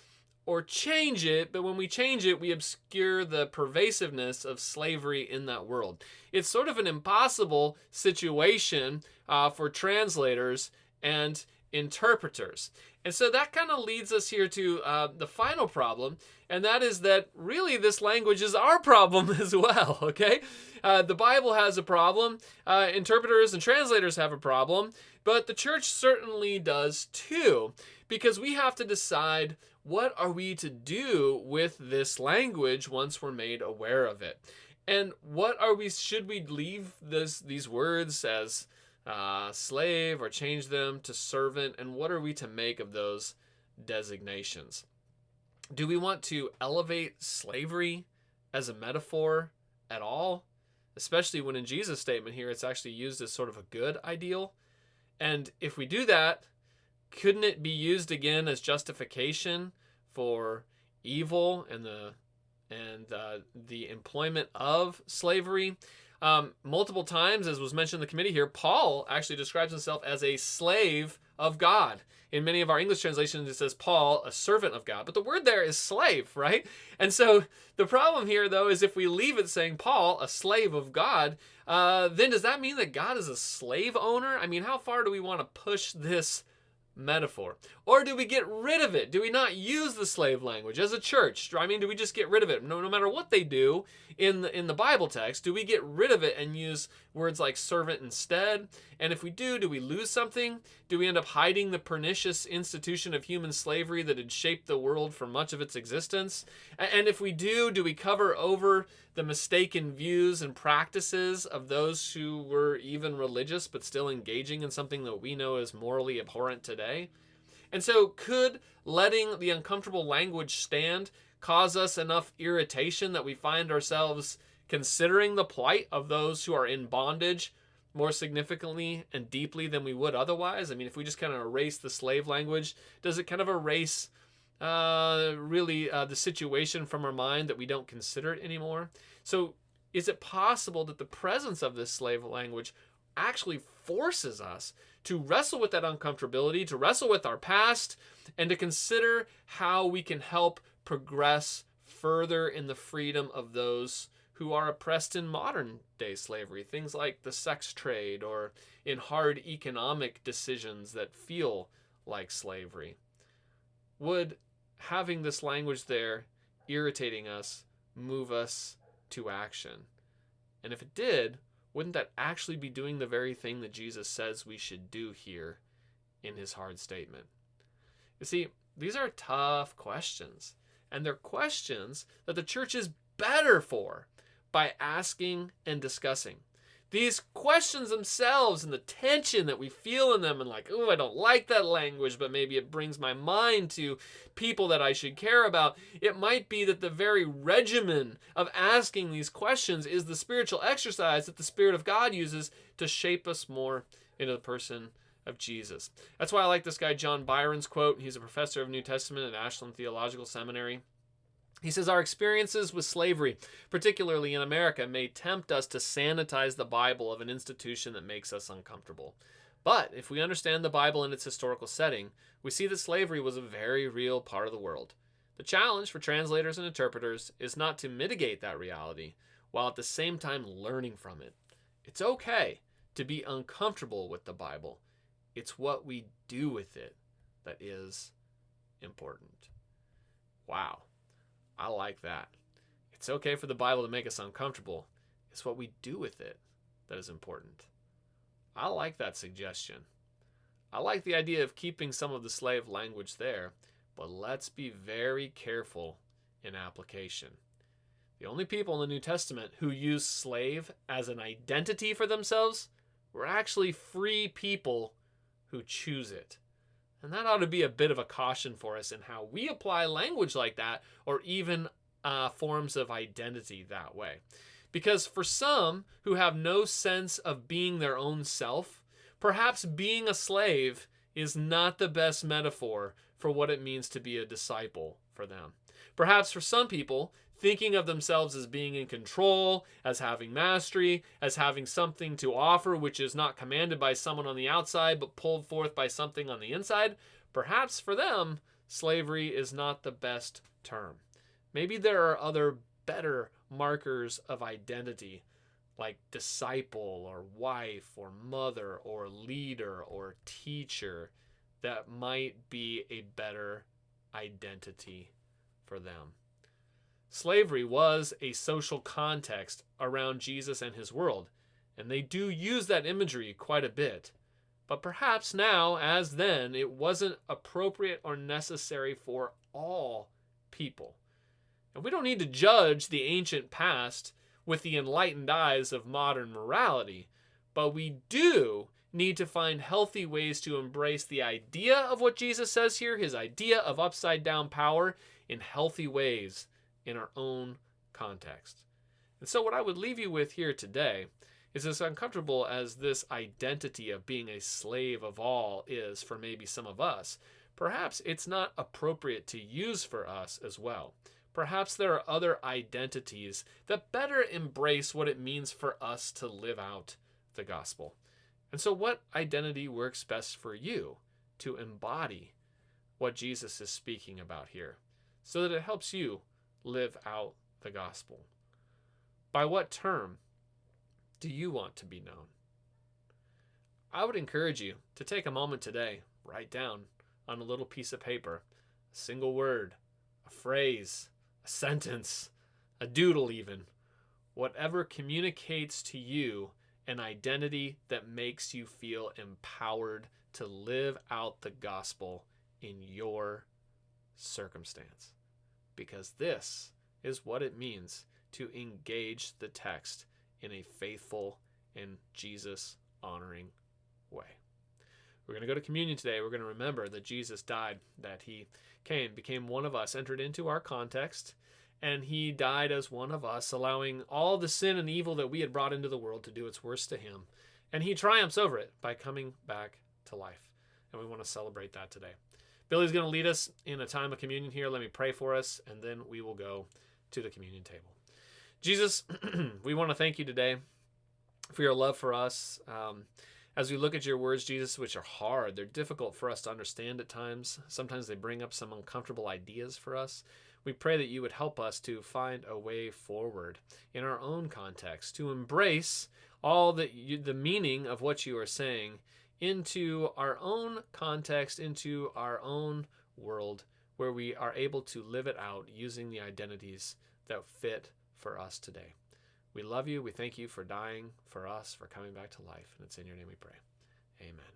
or change it, but when we change it, we obscure the pervasiveness of slavery in that world? It's sort of an impossible situation for translators and interpreters. And so that kind of leads us here to the final problem, and that is that really this language is our problem as well, okay? The Bible has a problem, interpreters and translators have a problem, but the church certainly does too, because we have to decide, what are we to do with this language once we're made aware of it? And should we leave these words as slave or change them to servant? And what are we to make of those designations? Do we want to elevate slavery as a metaphor at all? Especially when in Jesus' statement here, it's actually used as sort of a good ideal. And if we do that, couldn't it be used again as justification for evil and the employment of slavery? Multiple times, as was mentioned in the committee here, Paul actually describes himself as a slave of God. In many of our English translations, it says Paul, a servant of God. But the word there is slave, right? And so the problem here, though, is if we leave it saying Paul, a slave of God, then does that mean that God is a slave owner? I mean, how far do we want to push this metaphor? Or do we get rid of it? Do we not use the slave language as a church? I mean, do we just get rid of it? No matter what they do in the Bible text, do we get rid of it and use words like servant instead? And if we do we lose something? Do we end up hiding the pernicious institution of human slavery that had shaped the world for much of its existence? And if we do we cover over the mistaken views and practices of those who were even religious but still engaging in something that we know is morally abhorrent today? And so could letting the uncomfortable language stand cause us enough irritation that we find ourselves considering the plight of those who are in bondage more significantly and deeply than we would otherwise? I mean, if we just kind of erase the slave language, does it kind of erase the situation from our mind that we don't consider it anymore? So is it possible that the presence of this slave language actually forces us to wrestle with that uncomfortability, to wrestle with our past, and to consider how we can help progress further in the freedom of those who are oppressed in modern day slavery, things like the sex trade or in hard economic decisions that feel like slavery? Would having this language there irritating us move us to action? And if it did, wouldn't that actually be doing the very thing that Jesus says we should do here in his hard statement? You see, these are tough questions, and they're questions that the church is better for by asking and discussing. These questions themselves and the tension that we feel in them, and like, oh, I don't like that language, but maybe it brings my mind to people that I should care about. It might be that the very regimen of asking these questions is the spiritual exercise that the Spirit of God uses to shape us more into the person of Jesus. That's why I like this guy John Byron's quote. He's a professor of New Testament at Ashland Theological Seminary. He says, our experiences with slavery, particularly in America, may tempt us to sanitize the Bible of an institution that makes us uncomfortable. But if we understand the Bible in its historical setting, we see that slavery was a very real part of the world. The challenge for translators and interpreters is not to mitigate that reality, while at the same time learning from it. It's okay to be uncomfortable with the Bible. It's what we do with it that is important. Wow. I like that. It's okay for the Bible to make us uncomfortable. It's what we do with it that is important. I like that suggestion. I like the idea of keeping some of the slave language there, but let's be very careful in application. The only people in the New Testament who use slave as an identity for themselves were actually free people who choose it. And that ought to be a bit of a caution for us in how we apply language like that, or even forms of identity that way. Because for some who have no sense of being their own self, perhaps being a slave is not the best metaphor for what it means to be a disciple for them. Perhaps for some people, thinking of themselves as being in control, as having mastery, as having something to offer which is not commanded by someone on the outside but pulled forth by something on the inside, perhaps for them, slavery is not the best term. Maybe there are other better markers of identity, like disciple or wife or mother or leader or teacher, that might be a better identity for them. Slavery was a social context around Jesus and his world, and they do use that imagery quite a bit. But perhaps now, as then, it wasn't appropriate or necessary for all people. And we don't need to judge the ancient past with the enlightened eyes of modern morality, but we do need to find healthy ways to embrace the idea of what Jesus says here, his idea of upside down power, in healthy ways in our own context. And so what I would leave you with here today is, as uncomfortable as this identity of being a slave of all is for maybe some of us, perhaps it's not appropriate to use for us as well. Perhaps there are other identities that better embrace what it means for us to live out the gospel. And so what identity works best for you to embody what Jesus is speaking about here, so that it helps you live out the gospel? By what term do you want to be known? I would encourage you to take a moment today, write down on a little piece of paper a single word, a phrase, a sentence, a doodle even, whatever communicates to you an identity that makes you feel empowered to live out the gospel in your circumstance. Because this is what it means to engage the text in a faithful and Jesus-honoring way. We're going to go to communion today. We're going to remember that Jesus died, that he came, became one of us, entered into our context, and he died as one of us, allowing all the sin and evil that we had brought into the world to do its worst to him. And he triumphs over it by coming back to life. And we want to celebrate that today. Billy's going to lead us in a time of communion here. Let me pray for us, and then we will go to the communion table. Jesus, we want to thank you today for your love for us. As we look at your words, Jesus, which are hard, they're difficult for us to understand at times. Sometimes they bring up some uncomfortable ideas for us. We pray that you would help us to find a way forward in our own context, to embrace all the meaning of what you are saying into our own context, into our own world, where we are able to live it out using the identities that fit for us today. We love you. We thank you for dying for us, for coming back to life. And it's in your name we pray. Amen.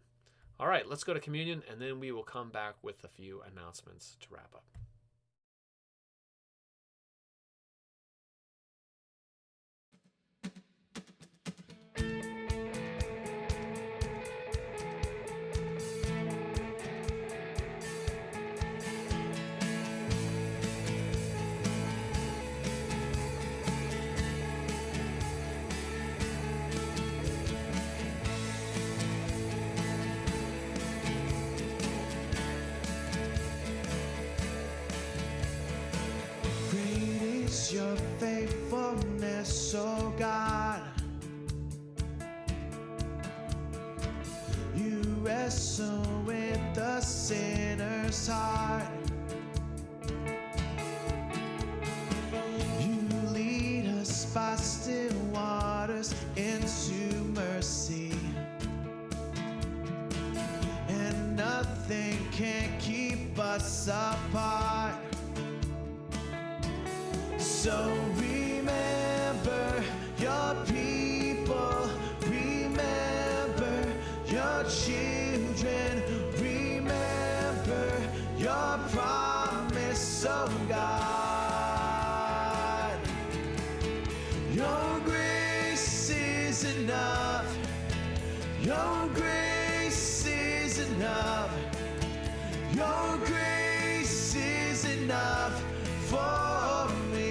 All right, let's go to communion, and then we will come back with a few announcements to wrap up. Your faithfulness, oh God. You wrestle with the sinner's heart. You lead us by still waters into mercy, and nothing can keep us apart. So remember your people, remember your children, remember your promise, oh God. Your grace is enough, your grace is enough, your grace is enough for me.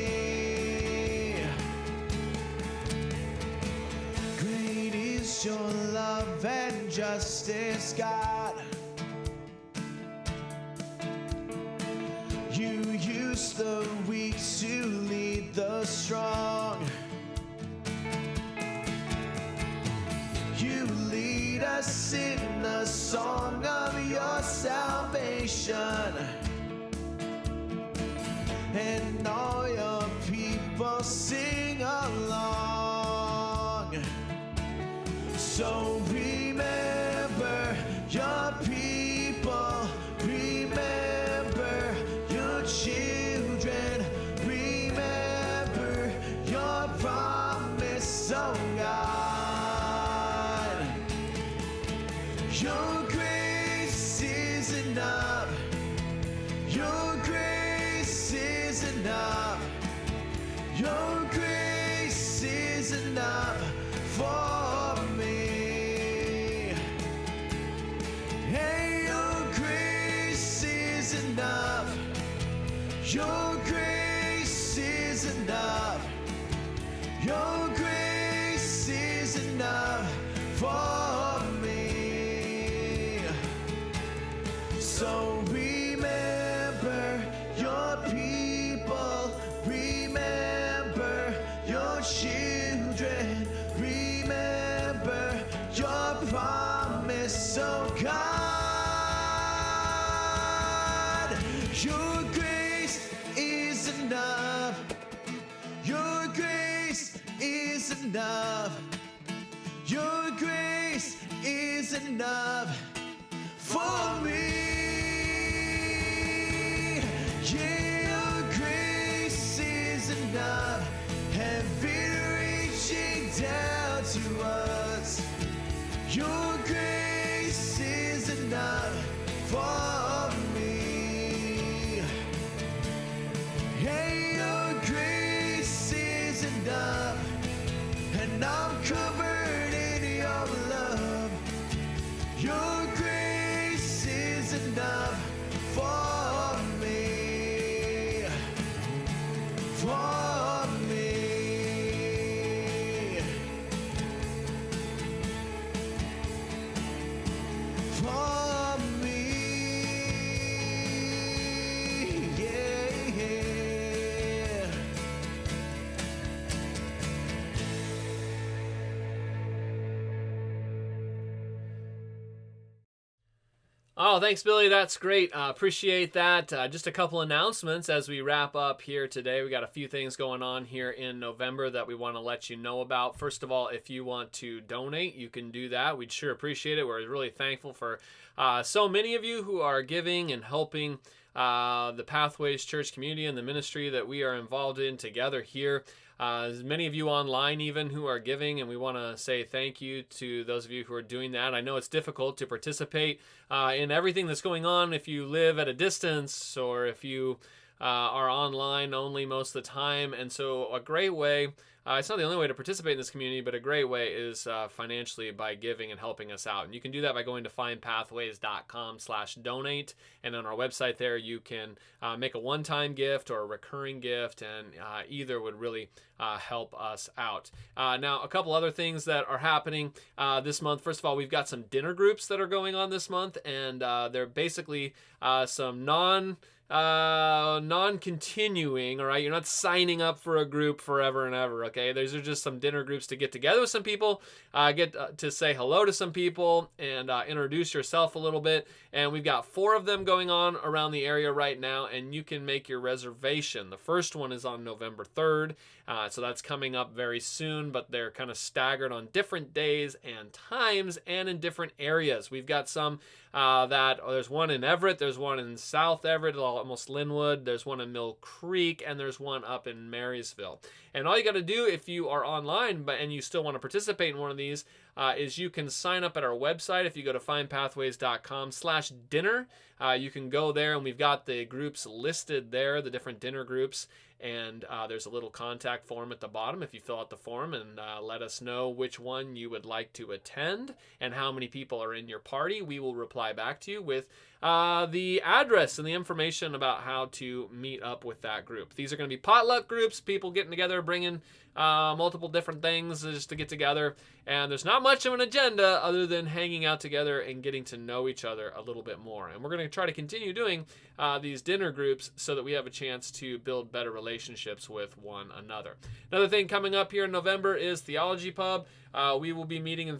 Your love and justice, God. You use the weak to lead the strong. You lead us in the song of your salvation, and all your people sing along. So remember your people, remember your children, remember your promise, oh God. Your grace is enough, your grace is enough, your grace is enough for me. Your grace is enough, your grace is enough for me. So remember your people, remember your children, remember your promise, oh God. Your grace is enough. Your grace is enough. Your grace is enough for me. Yeah, your grace is enough. Heaven reaching down to us. Your grace is enough for me. Hey, your grace is enough, and I'm covered in your love. Your grace Oh, thanks, Billy. That's great. Appreciate that. Just a couple announcements as we wrap up here today. We got a few things going on here in November that we want to let you know about. First of all, if you want to donate, you can do that. We'd sure appreciate it. We're really thankful for so many of you who are giving and helping the Pathways Church community and the ministry that we are involved in together here. There's many of you online even who are giving, and we want to say thank you to those of you who are doing that. I know it's difficult to participate in everything that's going on if you live at a distance or if you are online only most of the time. And so a great way, it's not the only way to participate in this community, but a great way is financially by giving and helping us out. And you can do that by going to findpathways.com/donate. And on our website there, you can make a one-time gift or a recurring gift, and either would really help us out. Now, a couple other things that are happening this month. First of all, we've got some dinner groups that are going on this month, and they're basically some non-continuing, all right? You're not signing up for a group forever and ever, okay? These are just some dinner groups to get together with some people, get to say hello to some people, and introduce yourself a little bit. And we've got 4 of them going on around the area right now, and you can make your reservation. The first one is on November 3rd, so that's coming up very soon, but they're kind of staggered on different days and times and in different areas. We've got some there's one in Everett, there's one in South Everett, almost Linwood, there's one in Mill Creek, and there's one up in Marysville. And all you got to do if you are online and you still want to participate in one of these is you can sign up at our website. If you go to findpathways.com/dinner, you can go there, and we've got the groups listed there, the different dinner groups. And there's a little contact form at the bottom if you fill out the form and let us know which one you would like to attend and how many people are in your party. We will reply back to you with the address and the information about how to meet up with that group. These are going to be potluck groups, people getting together, bringing multiple different things just to get together. And there's not much of an agenda other than hanging out together and getting to know each other a little bit more. And we're going to try to continue doing these dinner groups so that we have a chance to build better relationships with one another. Another thing coming up here in November is Theology Pub. We will be meeting in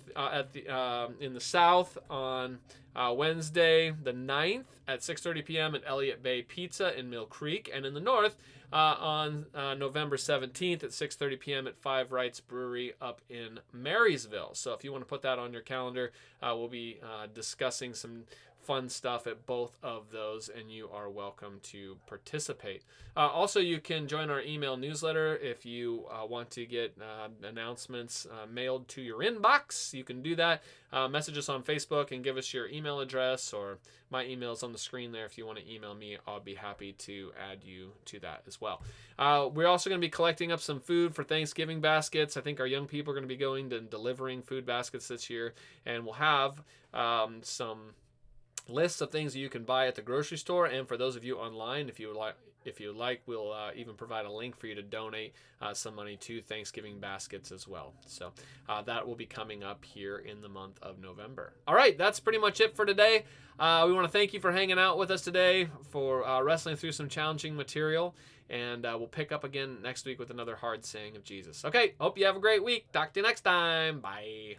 the South on Wednesday the 9th at 6:30 p.m. at Elliott Bay Pizza in Mill Creek, and in the North on November 17th at 6:30 p.m. at Five Rights Brewery up in Marysville. So if you want to put that on your calendar, we'll be discussing some fun stuff at both of those, and you are welcome to participate. Also, you can join our email newsletter if you want to get announcements mailed to your inbox. You can do that. Message us on Facebook and give us your email address, or my email's on the screen there. If you want to email me, I'll be happy to add you to that as well. We're also going to be collecting up some food for Thanksgiving baskets. I think our young people are going to be going and delivering food baskets this year, and we'll have some lists of things that you can buy at the grocery store, and for those of you online, if you like, we'll even provide a link for you to donate some money to Thanksgiving baskets as well. So that will be coming up here in the month of November. All right, that's pretty much it for today. We want to thank you for hanging out with us today, for wrestling through some challenging material, and we'll pick up again next week with another hard saying of Jesus. Okay, hope you have a great week. Talk to you next time. Bye.